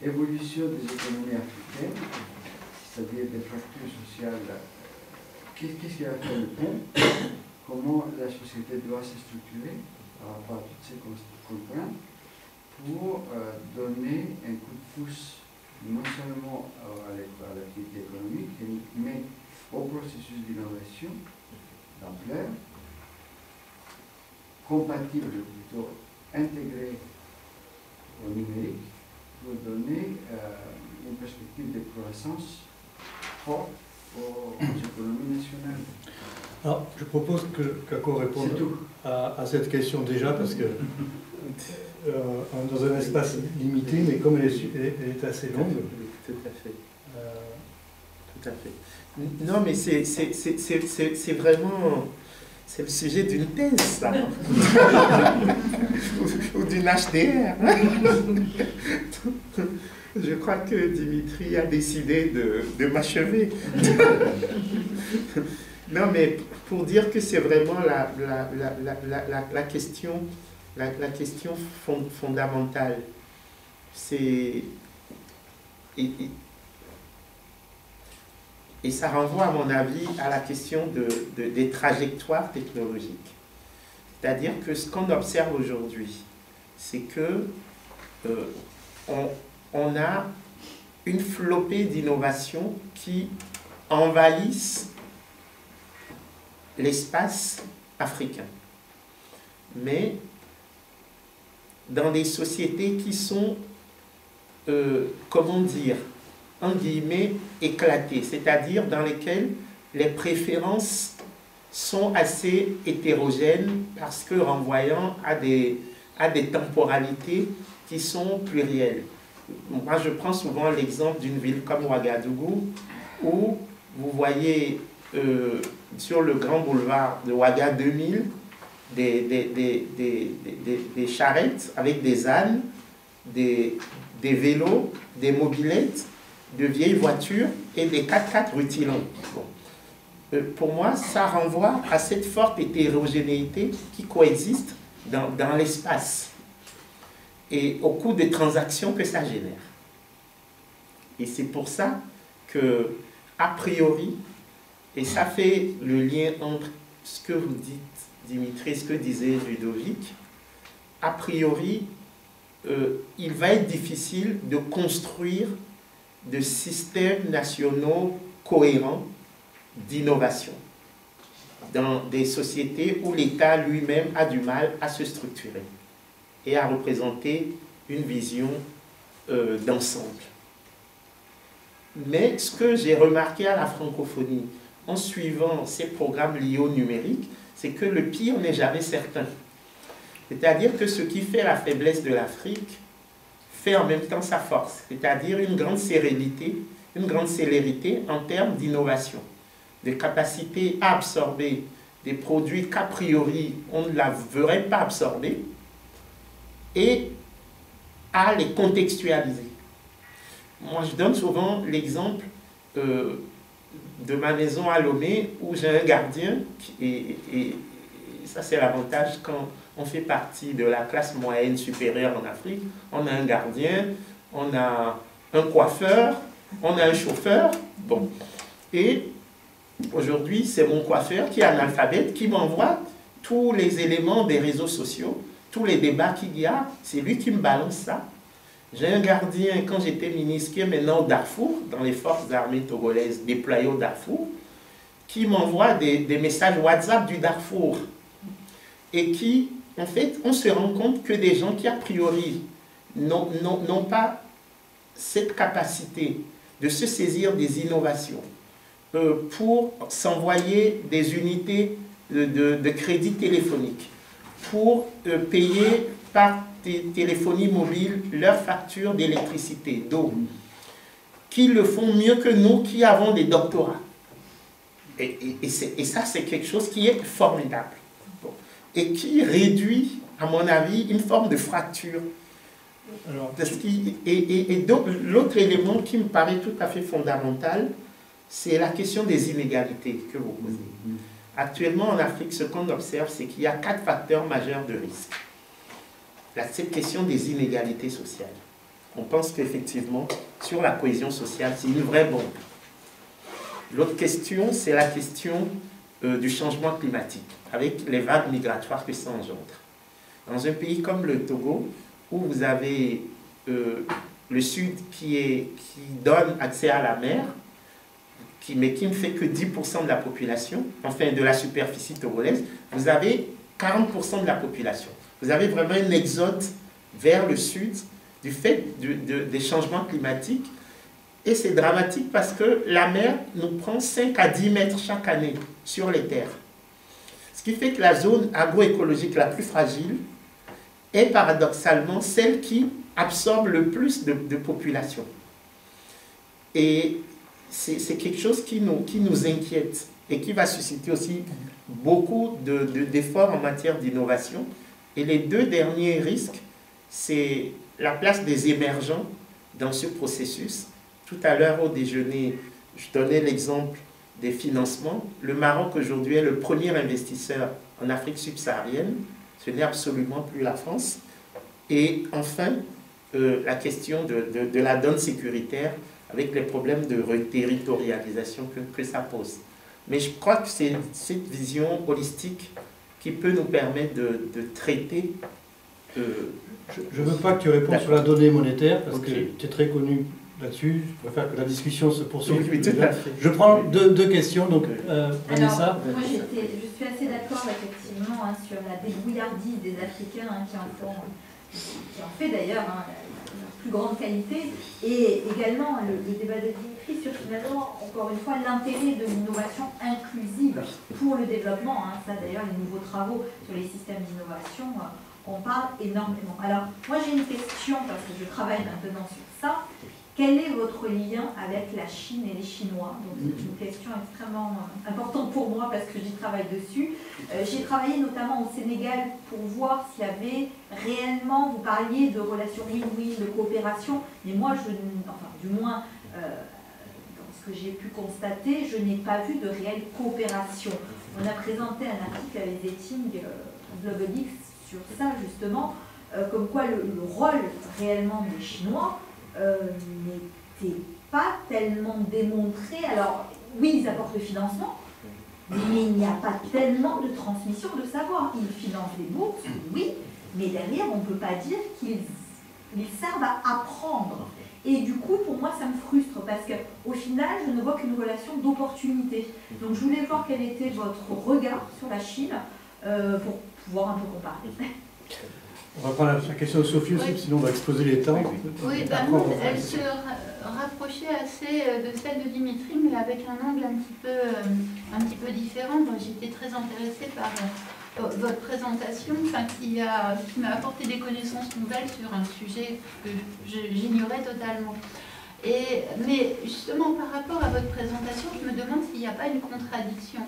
évolution des économies africaines, c'est-à-dire des fractures sociales, qu'est-ce qui va faire le pont? Comment la société doit se structurer par rapport à toutes ces contraintes pour donner un coup de pouce non seulement à l'activité économique, mais au processus d'innovation d'ampleur, compatible, plutôt intégré au numérique, pour donner une perspective de croissance forte aux économies nationales. Alors, je propose qu'Aco réponde à cette question déjà, parce que dans un espace limité, mais comme elle est assez longue. Tout à fait. Tout à fait. Non, mais c'est vraiment... C'est le sujet d'une thèse, ça. Ou d'une HDR. Je crois que Dimitri a décidé de m'achever. Non, mais pour dire que c'est vraiment la question fondamentale. Et ça renvoie, à mon avis, à la question des trajectoires technologiques. C'est-à-dire que ce qu'on observe aujourd'hui, c'est que on a une flopée d'innovations qui envahissent l'espace africain. Mais dans des sociétés qui sont, comment dire, en guillemets, éclatées, c'est-à-dire dans lesquelles les préférences sont assez hétérogènes parce que renvoyant à des temporalités qui sont plurielles. Moi, je prends souvent l'exemple d'une ville comme Ouagadougou, où vous voyez sur le grand boulevard de Ouaga 2000 des charrettes avec des ânes, des vélos, des mobylettes, de vieilles voitures et des 4x4 rutilants. Bon. Pour moi, ça renvoie à cette forte hétérogénéité qui coexiste dans l'espace et au coût des transactions que ça génère. Et c'est pour ça que, a priori, et ça fait le lien entre ce que vous dites, Dimitri, ce que disait Ludovic, a priori, il va être difficile de construire de systèmes nationaux cohérents d'innovation dans des sociétés où l'État lui-même a du mal à se structurer et à représenter une vision d'ensemble. Mais ce que j'ai remarqué à la francophonie, en suivant ces programmes liés au numérique, c'est que le pire n'est jamais certain. C'est-à-dire que ce qui fait la faiblesse de l'Afrique fait en même temps sa force, c'est-à-dire une grande sérénité, une grande célérité en termes d'innovation, de capacité à absorber des produits qu'a priori on ne la verrait pas absorber et à les contextualiser. Moi, je donne souvent l'exemple de ma maison à Lomé où j'ai un gardien et ça c'est l'avantage quand on fait partie de la classe moyenne supérieure en Afrique. On a un gardien, on a un coiffeur, on a un chauffeur. Bon. Et aujourd'hui, c'est mon coiffeur qui est analphabète qui m'envoie tous les éléments des réseaux sociaux, tous les débats qu'il y a. C'est lui qui me balance ça. J'ai un gardien, quand j'étais ministre, qui est maintenant au Darfour, dans les forces armées togolaises déployées au Darfour, qui m'envoie des messages WhatsApp du Darfour. Et qui, en fait, on se rend compte que des gens qui, a priori, n'ont pas cette capacité de se saisir des innovations pour s'envoyer des unités de crédit téléphonique, pour payer par téléphonie mobile leurs factures d'électricité, d'eau, qui le font mieux que nous qui avons des doctorats. Et ça, c'est quelque chose qui est formidable. Bon. Et qui réduit, à mon avis, une forme de fracture. Et donc, l'autre élément qui me paraît tout à fait fondamental, c'est la question des inégalités que vous posez. Actuellement, en Afrique, ce qu'on observe, c'est qu'il y a 4 facteurs majeurs de risque. Cette question des inégalités sociales. On pense qu'effectivement, sur la cohésion sociale, c'est une vraie bombe. L'autre question, c'est la question du changement climatique, avec les vagues migratoires que ça engendre. Dans un pays comme le Togo, où vous avez le sud qui donne accès à la mer, mais qui ne fait que 10% de la population, enfin de la superficie togolaise, vous avez 40% de la population. Vous avez vraiment un exode vers le sud du fait des changements climatiques. Et c'est dramatique parce que la mer nous prend 5 à 10 mètres chaque année sur les terres. Ce qui fait que la zone agroécologique la plus fragile est paradoxalement celle qui absorbe le plus de population. Et c'est quelque chose qui nous inquiète et qui va susciter aussi beaucoup d'efforts en matière d'innovation. Et les 2 derniers risques, c'est la place des émergents dans ce processus. Tout à l'heure au déjeuner, je donnais l'exemple des financements. Le Maroc aujourd'hui est le premier investisseur en Afrique subsaharienne. Ce n'est absolument plus la France. Et enfin, la question de la donne sécuritaire avec les problèmes de reterritorialisation que ça pose. Mais je crois que c'est cette vision holistique qui peut nous permettre de traiter... Je ne veux pas que tu répondes sur la donnée monétaire, parce que tu es très connu là-dessus. Je préfère que la discussion se poursuive. Oui, tout à fait. Je prends deux questions. Donc, Vanessa. Alors, moi, je suis assez d'accord, effectivement, sur la débrouillardise des Africains qui en fait d'ailleurs la plus grande qualité, et également le débat de Dimitri sur finalement, encore une fois, l'intérêt de l'innovation inclusive pour le développement. Ça d'ailleurs, les nouveaux travaux sur les systèmes d'innovation, on parle énormément. Alors, moi j'ai une question, parce que je travaille maintenant sur ça. Quel est votre lien avec la Chine et les Chinois? Donc c'est une question extrêmement importante pour moi parce que j'y travaille dessus. J'ai travaillé notamment au Sénégal pour voir s'il y avait réellement, vous parliez de relations win-win, de coopération, mais moi, du moins, dans ce que j'ai pu constater, je n'ai pas vu de réelle coopération. On a présenté un article avec Zetting Global X sur ça justement, comme quoi le rôle réellement des Chinois n'était pas tellement démontré. Alors, oui, ils apportent le financement, mais il n'y a pas tellement de transmission de savoir. Ils financent des bourses, oui, mais derrière, on ne peut pas dire qu'ils servent à apprendre. Et du coup, pour moi, ça me frustre, parce qu'au final, je ne vois qu'une relation d'opportunité. Donc, je voulais voir quel était votre regard sur la Chine, pour pouvoir un peu comparer. On va prendre la question de Sophie aussi, sinon on va exploser les temps. Oui, bah, elle se rapprochait assez de celle de Dimitri, mais avec un angle un petit peu différent. J'étais très intéressée par votre présentation, qui m'a apporté des connaissances nouvelles sur un sujet que j'ignorais totalement. Mais justement, par rapport à votre présentation, je me demande s'il n'y a pas une contradiction.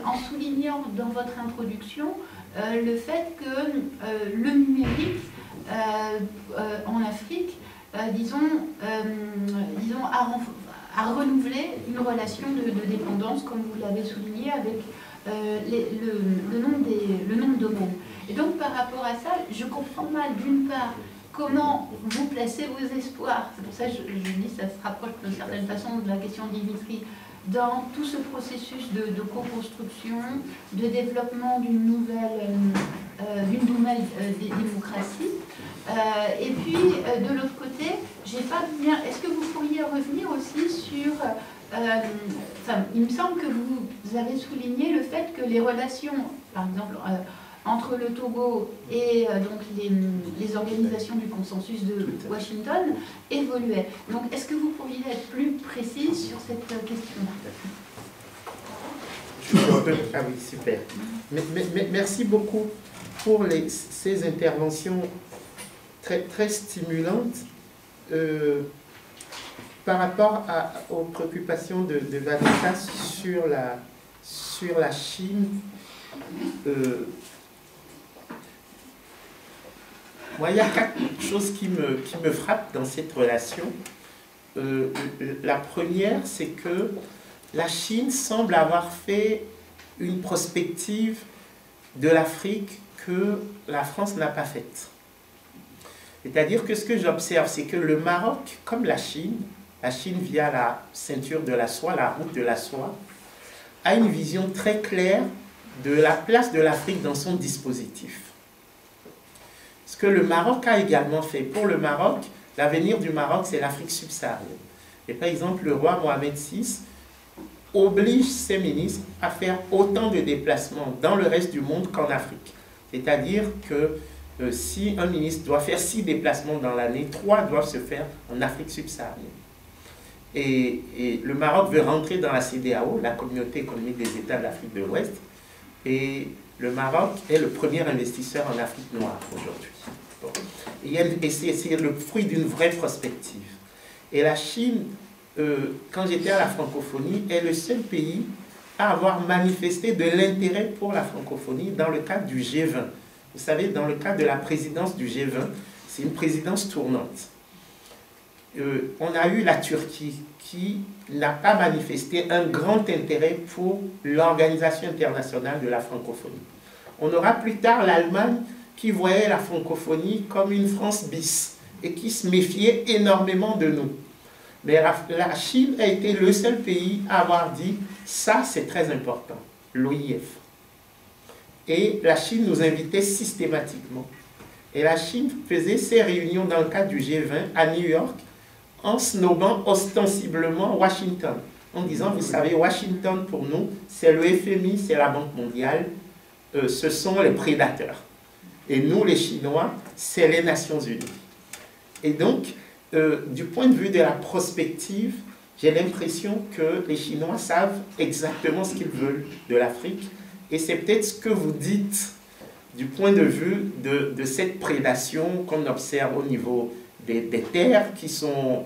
En soulignant dans votre introduction le fait que le numérique en Afrique, a renouvelé une relation de dépendance, comme vous l'avez souligné, avec le nom de domaine. Et donc, par rapport à ça, je comprends mal, d'une part, comment vous placez vos espoirs. C'est pour ça que je dis que ça se rapproche d'une certaine façon de la question de Dimitri, dans tout ce processus de co-construction, de développement d'une nouvelle démocratie. Et puis, de l'autre côté, j'ai pas bien... Est-ce que vous pourriez revenir aussi sur... il me semble que vous avez souligné le fait que les relations, par exemple, entre le Togo et donc les organisations du consensus de Washington évoluaient. Donc, est-ce que vous pourriez être plus précis sur cette question? Ah oui, super. Merci beaucoup pour ces interventions très, très stimulantes par rapport aux préoccupations de Vanessa sur la Chine. Moi, il y a quatre choses qui me frappent dans cette relation. La première, c'est que la Chine semble avoir fait une prospective de l'Afrique que la France n'a pas faite. C'est-à-dire que ce que j'observe, c'est que le Maroc, comme la Chine via la ceinture de la soie, la route de la soie, a une vision très claire de la place de l'Afrique dans son dispositif. Ce que le Maroc a également fait. Pour le Maroc, l'avenir du Maroc, c'est l'Afrique subsaharienne. Et par exemple, le roi Mohamed VI oblige ses ministres à faire autant de déplacements dans le reste du monde qu'en Afrique. C'est-à-dire que si un ministre doit faire 6 déplacements dans l'année, 3 doivent se faire en Afrique subsaharienne. Et le Maroc veut rentrer dans la CEDEAO, la Communauté économique des États de l'Afrique de l'Ouest, et le Maroc est le premier investisseur en Afrique noire aujourd'hui. Bon. Et c'est le fruit d'une vraie prospective. Et la Chine, quand j'étais à la francophonie, est le seul pays à avoir manifesté de l'intérêt pour la francophonie dans le cadre du G20. Vous savez, dans le cadre de la présidence du G20, c'est une présidence tournante. On a eu la Turquie qui n'a pas manifesté un grand intérêt pour l'Organisation internationale de la francophonie. On aura plus tard l'Allemagne qui voyait la francophonie comme une France bis et qui se méfiait énormément de nous. Mais la Chine a été le seul pays à avoir dit « ça c'est très important », l'OIF. Et la Chine nous invitait systématiquement. Et la Chine faisait ses réunions dans le cadre du G20 à New York en snobant ostensiblement Washington, en disant, vous savez, Washington pour nous, c'est le FMI, c'est la Banque mondiale, ce sont les prédateurs. Et nous, les Chinois, c'est les Nations Unies. Et donc, du point de vue de la prospective, j'ai l'impression que les Chinois savent exactement ce qu'ils veulent de l'Afrique. Et c'est peut-être ce que vous dites du point de vue de cette prédation qu'on observe au niveau des terres qui sont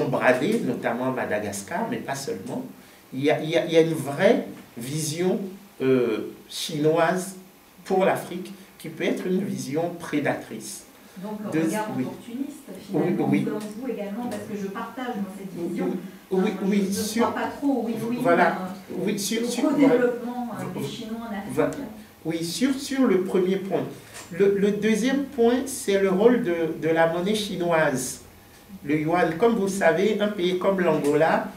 bradées, notamment à Madagascar, mais pas seulement. Il y a une vraie vision chinoise pour l'Afrique qui peut être une vision prédatrice. Donc le regard opportuniste, finalement, oui. comme vous également, parce que je partage moi, cette vision. Oui, je ne crois pas trop, voilà, oui, sur le développement des Chinois en Afrique. Voilà. Oui, sur le premier point. Le deuxième point, c'est le rôle de la monnaie chinoise. Le yuan, comme vous savez, un pays comme l'Angola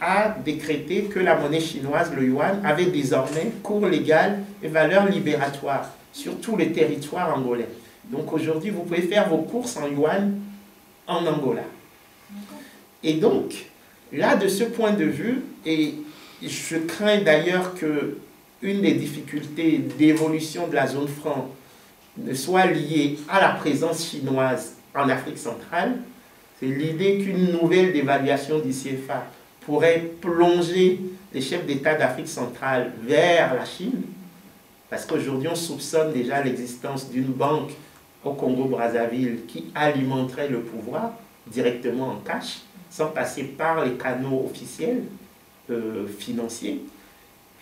a décrété que la monnaie chinoise, le yuan, avait désormais cours légal et valeur libératoire sur tout le territoire angolais. Donc aujourd'hui, vous pouvez faire vos courses en yuan en Angola. Et donc, là, de ce point de vue, et je crains d'ailleurs que une des difficultés d'évolution de la zone franc ne soit liée à la présence chinoise en Afrique centrale, c'est l'idée qu'une nouvelle dévaluation du CFA pourrait plonger les chefs d'État d'Afrique centrale vers la Chine, parce qu'aujourd'hui on soupçonne déjà l'existence d'une banque au Congo-Brazzaville qui alimenterait le pouvoir directement en cash, sans passer par les canaux officiels financiers.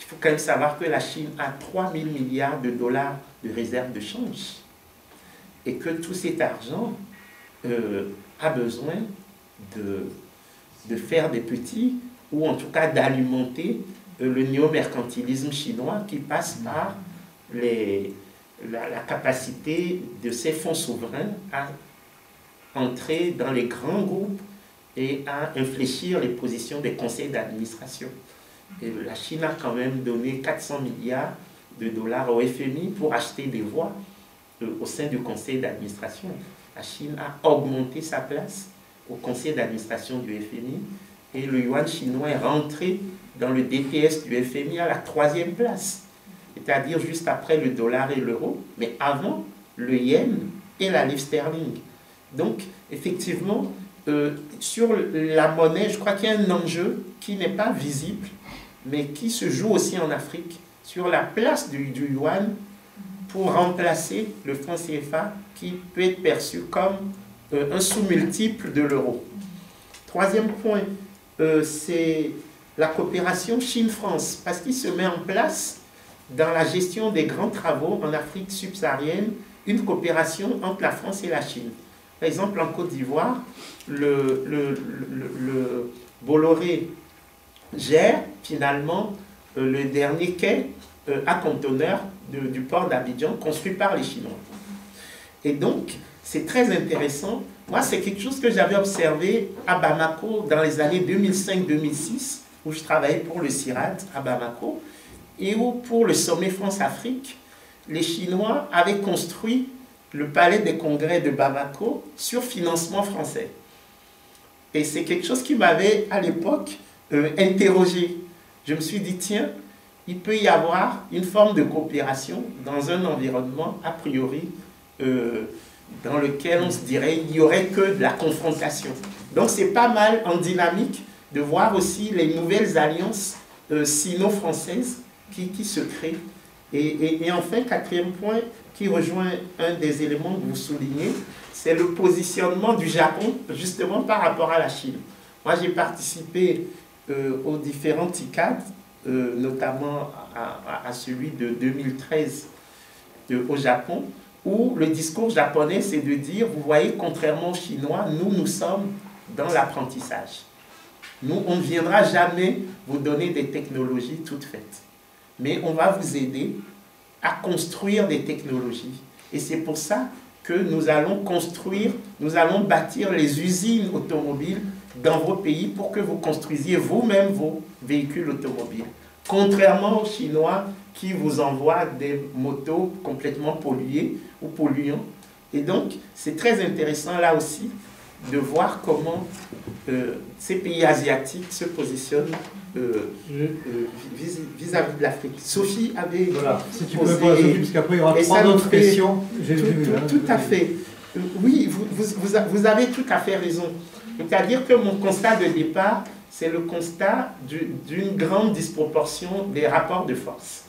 Il faut quand même savoir que la Chine a 3 000 milliards de dollars de réserves de change et que tout cet argent a besoin de faire des petits, ou en tout cas d'alimenter le néo-mercantilisme chinois qui passe par la capacité de ces fonds souverains à entrer dans les grands groupes et à infléchir les positions des conseils d'administration. Et la Chine a quand même donné 400 milliards de dollars au FMI pour acheter des voix au sein du conseil d'administration. La Chine a augmenté sa place au conseil d'administration du FMI et le yuan chinois est rentré dans le DPS du FMI à la 3e place, c'est-à-dire juste après le dollar et l'euro, mais avant le yen et la livre sterling. Donc, effectivement, sur la monnaie, je crois qu'il y a un enjeu qui n'est pas visible, mais qui se joue aussi en Afrique, sur la place du yuan pour remplacer le franc CFA qui peut être perçu comme un sous-multiple de l'euro. Troisième point, c'est la coopération Chine-France, parce qu'il se met en place dans la gestion des grands travaux en Afrique subsaharienne, une coopération entre la France et la Chine. Par exemple, en Côte d'Ivoire, le Bolloré gère finalement le dernier quai à conteneurs du port d'Abidjan construit par les Chinois. Et donc, c'est très intéressant. Moi, c'est quelque chose que j'avais observé à Bamako dans les années 2005-2006, où je travaillais pour le CIRAD à Bamako, et où pour le sommet France-Afrique, les Chinois avaient construit le palais des congrès de Bamako sur financement français. Et c'est quelque chose qui m'avait, à l'époque, interrogé. Je me suis dit, tiens, il peut y avoir une forme de coopération dans un environnement, a priori, dans lequel on se dirait qu'il n'y aurait que de la confrontation. Donc c'est pas mal en dynamique de voir aussi les nouvelles alliances sino-françaises qui se créent. Et enfin, quatrième point, qui rejoint un des éléments que vous soulignez, c'est le positionnement du Japon, justement par rapport à la Chine. Moi, j'ai participé aux différents TICAD, notamment à celui de 2013 au Japon, où le discours japonais, c'est de dire, vous voyez, contrairement aux Chinois, nous sommes dans l'apprentissage. Nous, on ne viendra jamais vous donner des technologies toutes faites, mais on va vous aider à construire des technologies. Et c'est pour ça que nous allons construire, nous allons bâtir les usines automobiles dans vos pays pour que vous construisiez vous-même vos véhicules automobiles. Contrairement aux Chinois qui vous envoient des motos complètement polluées ou polluants. Et donc, c'est très intéressant là aussi de voir comment ces pays asiatiques se positionnent vis-à-vis de l'Afrique. Sophie avait voilà, si tu peux répondre à Sophie, parce qu'après il y aura 3 autres questions. Tout à fait. Oui, vous avez tout à fait raison. C'est-à-dire que mon constat de départ, c'est le constat d'une grande disproportion des rapports de force.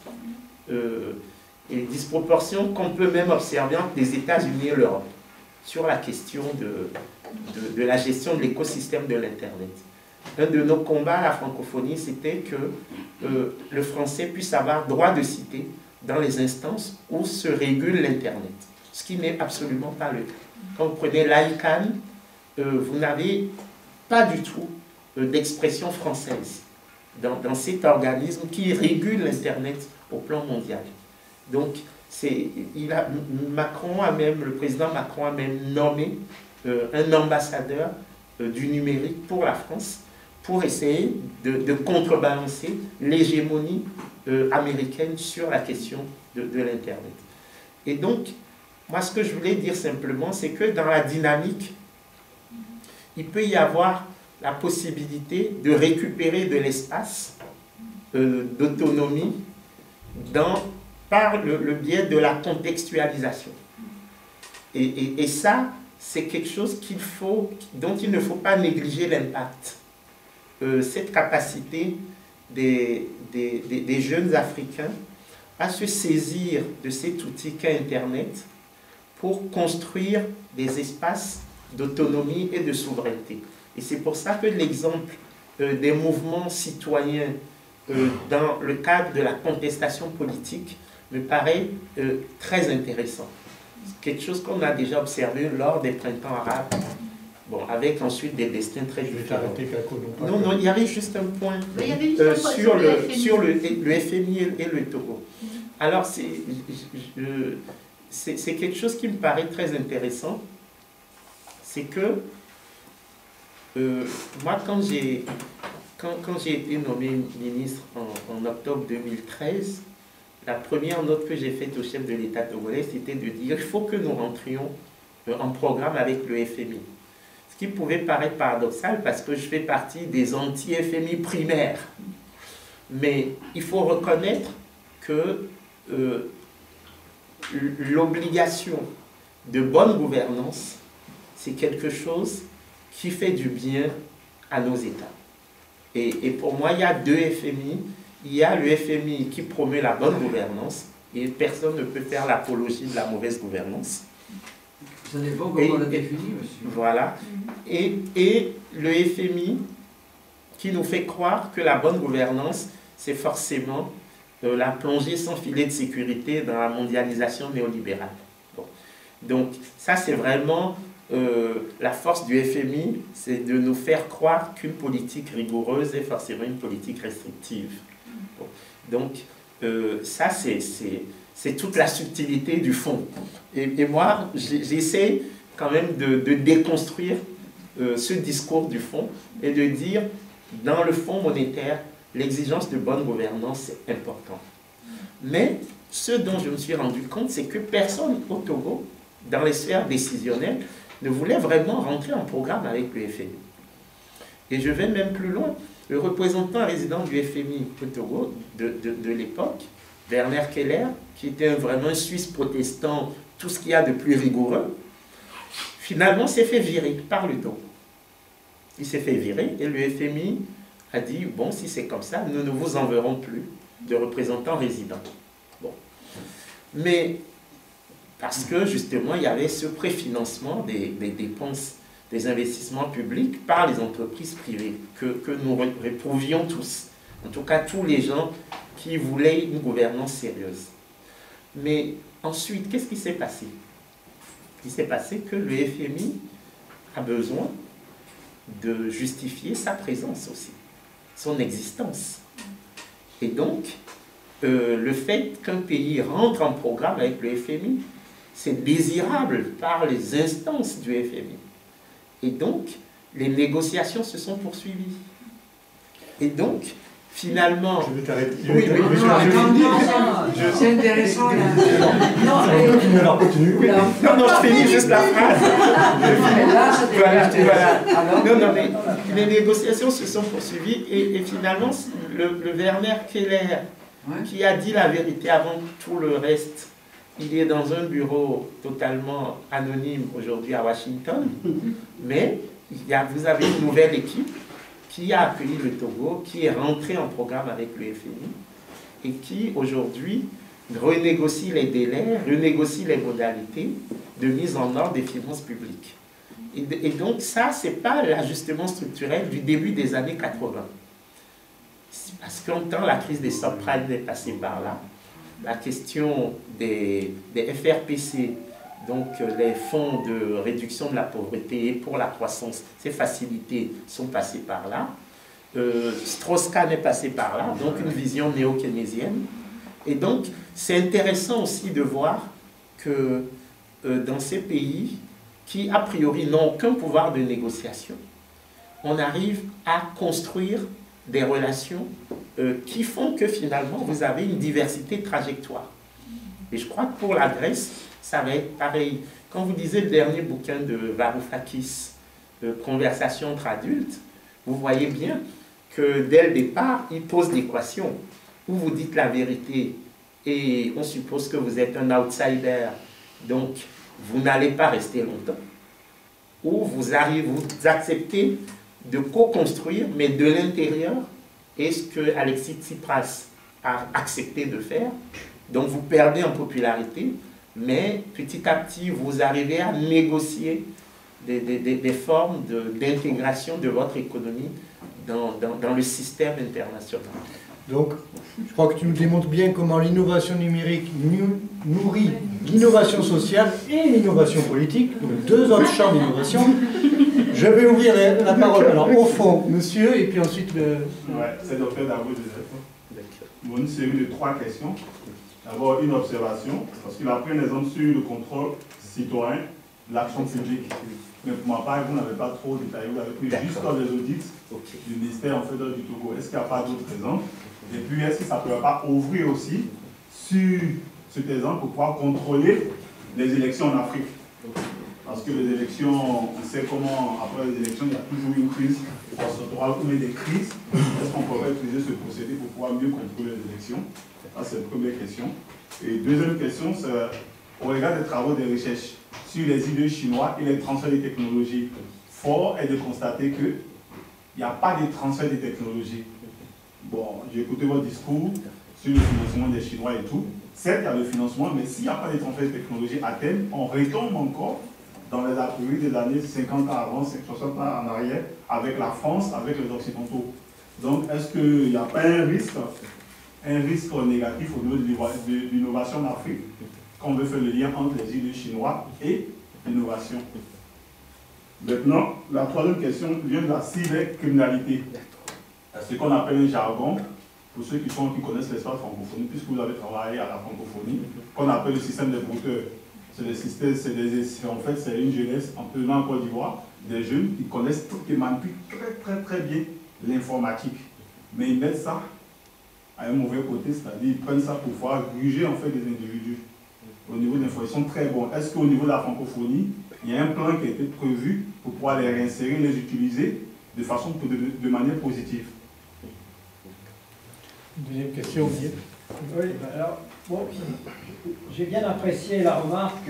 Et disproportion qu'on peut même observer entre les États-Unis et l'Europe sur la question de la gestion de l'écosystème de l'Internet. Un de nos combats à la francophonie, c'était que le français puisse avoir droit de cité dans les instances où se régule l'Internet, ce qui n'est absolument pas le cas. Quand vous prenez l'ICANN, vous n'avez pas du tout d'expression française dans cet organisme qui régule l'Internet au plan mondial. Donc, le président Macron a même nommé un ambassadeur du numérique pour la France pour essayer de contrebalancer l'hégémonie américaine sur la question de l'Internet. Et donc, moi, ce que je voulais dire simplement, c'est que dans la dynamique, il peut y avoir la possibilité de récupérer de l'espace d'autonomie par le biais de la contextualisation. Et ça, c'est quelque chose dont il ne faut pas négliger l'impact. Cette capacité des jeunes Africains à se saisir de cet outil qu'est Internet pour construire des espaces d'autonomie et de souveraineté. Et c'est pour ça que l'exemple des mouvements citoyens dans le cadre de la contestation politique me paraît très intéressant. C'est quelque chose qu'on a déjà observé lors des printemps arabes, bon, avec ensuite des destins très différents. Non, non, il y avait juste un point sur le FMI et le Togo. Alors, c'est quelque chose qui me paraît très intéressant. C'est que moi, quand j'ai été nommé ministre en octobre 2013, la première note que j'ai faite au chef de l'État togolais, c'était de dire qu'il faut que nous rentrions en programme avec le FMI. Ce qui pouvait paraître paradoxal parce que je fais partie des anti-FMI primaires. Mais il faut reconnaître que l'obligation de bonne gouvernance, c'est quelque chose qui fait du bien à nos États. Et pour moi, il y a deux FMI. Il y a le FMI qui promeut la bonne gouvernance, et personne ne peut faire l'apologie de la mauvaise gouvernance. Ça dépend comment on la définit, monsieur. Voilà. Et le FMI qui nous fait croire que la bonne gouvernance, c'est forcément la plongée sans filet de sécurité dans la mondialisation néolibérale. Bon. Donc ça, c'est vraiment la force du FMI, c'est de nous faire croire qu'une politique rigoureuse est forcément une politique restrictive. Bon. Donc ça, c'est toute la subtilité du fond. Et moi, j'essaie quand même de déconstruire ce discours du fond et de dire, dans le fonds monétaire, l'exigence de bonne gouvernance est importante. Mais ce dont je me suis rendu compte, c'est que personne au Togo, dans les sphères décisionnelles, ne voulait vraiment rentrer en programme avec le FMI. Et je vais même plus loin. Le représentant résident du FMI au Togo de l'époque, Werner Keller, qui était vraiment un Suisse protestant, tout ce qu'il y a de plus rigoureux, finalement s'est fait virer par le Togo. Il s'est fait virer et le FMI a dit, bon, si c'est comme ça, nous ne vous enverrons plus de représentants résidents. Bon. Mais parce que justement, il y avait ce préfinancement des dépenses, des investissements publics par les entreprises privées que nous réprouvions tous. En tout cas, tous les gens qui voulaient une gouvernance sérieuse. Mais ensuite, qu'est-ce qui s'est passé? Il s'est passé que le FMI a besoin de justifier sa présence aussi, son existence. Et donc, le fait qu'un pays rentre en programme avec le FMI, c'est désirable par les instances du FMI. Et donc, les négociations se sont poursuivies. Et donc, finalement... Je vais t'arrêter. Oui, c'est intéressant. Non, je finis juste la phrase. Non, mais les négociations se sont poursuivies et finalement, le Werner Keller, qui a dit la vérité avant tout le reste, il est dans un bureau totalement anonyme aujourd'hui à Washington, mais vous avez une nouvelle équipe qui a accueilli le Togo, qui est rentré en programme avec le FMI et qui aujourd'hui renégocie les délais, renégocie les modalités de mise en ordre des finances publiques. Et donc ça, ce n'est pas l'ajustement structurel du début des années 80. Parce qu'en temps, la crise des subprimes est passée par là. La question des FRPC, donc les fonds de réduction de la pauvreté et pour la croissance, ces facilités sont passées par là. Strauss-Kahn est passé par là, donc une vision néo-keynésienne. Et donc, c'est intéressant aussi de voir que dans ces pays qui, a priori, n'ont aucun pouvoir de négociation, on arrive à construire des relations qui font que finalement, vous avez une diversité de trajectoires. Et je crois que pour la Grèce, ça va être pareil. Quand vous lisez le dernier bouquin de Varoufakis, Conversation entre adultes, vous voyez bien que dès le départ, il pose l'équation où vous dites la vérité et on suppose que vous êtes un outsider, donc vous n'allez pas rester longtemps, ou vous acceptez de co-construire, mais de l'intérieur, et ce que Alexis Tsipras a accepté de faire. Donc vous perdez en popularité, mais petit à petit, vous arrivez à négocier des formes d'intégration de votre économie dans le système international. Donc, je crois que tu nous démontres bien comment l'innovation numérique nourrit l'innovation sociale et l'innovation politique, donc deux autres champs d'innovation. Je vais ouvrir la parole. Alors, au fond, monsieur, et puis ensuite... Ouais, c'est Dr Dabo Joseph. Bon, une série de 3 questions. D'abord, une observation, parce qu'il a pris un exemple sur le contrôle citoyen, l'action publique. Mais pour ma part, vous n'avez pas trop détaillé, vous avez pris juste dans les audits du ministère en fait, du Togo. Est-ce qu'il n'y a pas d'autres exemples? Et puis, est-ce que ça ne pourrait pas ouvrir aussi sur cet exemple pour pouvoir contrôler les élections en Afrique? Parce que les élections, on sait comment, après les élections, il y a toujours une crise. On se retrouve des crises. Est-ce qu'on pourrait utiliser ce procédé pour pouvoir mieux contrôler les élections? Ça, c'est la première question. Et deuxième question, c'est au regard des travaux de recherche sur les idées chinois et les transferts de technologies. Fort est de constater qu'il n'y a pas de transfert de technologies. Bon, j'ai écouté votre discours sur le financement des Chinois et tout. Certes, il y a le financement, mais s'il n'y a pas de transfert de technologies à terme, on retombe encore dans les appuis des années 50 ans avant, 60 ans en arrière, avec la France, avec les Occidentaux. Donc, est-ce qu'il n'y a pas un risque négatif au niveau de l'innovation en Afrique, qu'on veut faire le lien entre les idées chinois et l'innovation? Maintenant, la troisième question vient de la cybercriminalité. Ce qu'on appelle un jargon, pour ceux qui connaissent l'espace francophonie, puisque vous avez travaillé à la francophonie, qu'on appelle le système des brouteurs. C'est des systèmes, en fait, c'est une jeunesse, en peu en Côte d'Ivoire, des jeunes qui connaissent, qui manipulent très bien l'informatique. Mais ils mettent ça à un mauvais côté, c'est-à-dire ils prennent ça pour pouvoir gruger en fait des individus. Au niveau de l'information, très bon. Est-ce qu'au niveau de la francophonie, il y a un plan qui a été prévu pour pouvoir les réinsérer, les utiliser de façon, de manière positive? Deuxième question. Oui, alors, bon, j'ai bien apprécié la remarque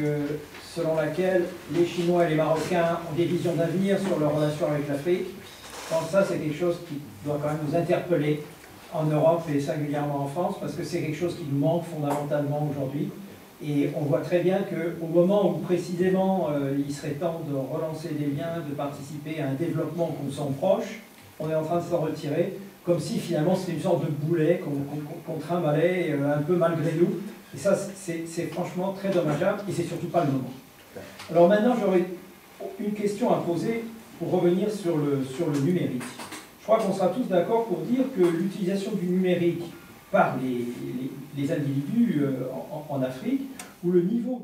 selon laquelle les Chinois et les Marocains ont des visions d'avenir sur leurs relations avec l'Afrique. Je pense que ça, c'est quelque chose qui doit quand même nous interpeller en Europe et singulièrement en France, parce que c'est quelque chose qui nous manque fondamentalement aujourd'hui. Et on voit très bien qu'au moment où précisément il serait temps de relancer des liens, de participer à un développement qu'on sent proche, on est en train de s'en retirer, comme si finalement c'était une sorte de boulet qu'on trimballait un peu malgré nous. Et ça, c'est franchement très dommageable, et c'est surtout pas le moment. Alors maintenant, j'aurais une question à poser pour revenir sur le numérique. Je crois qu'on sera tous d'accord pour dire que l'utilisation du numérique par les individus en Afrique, où le niveau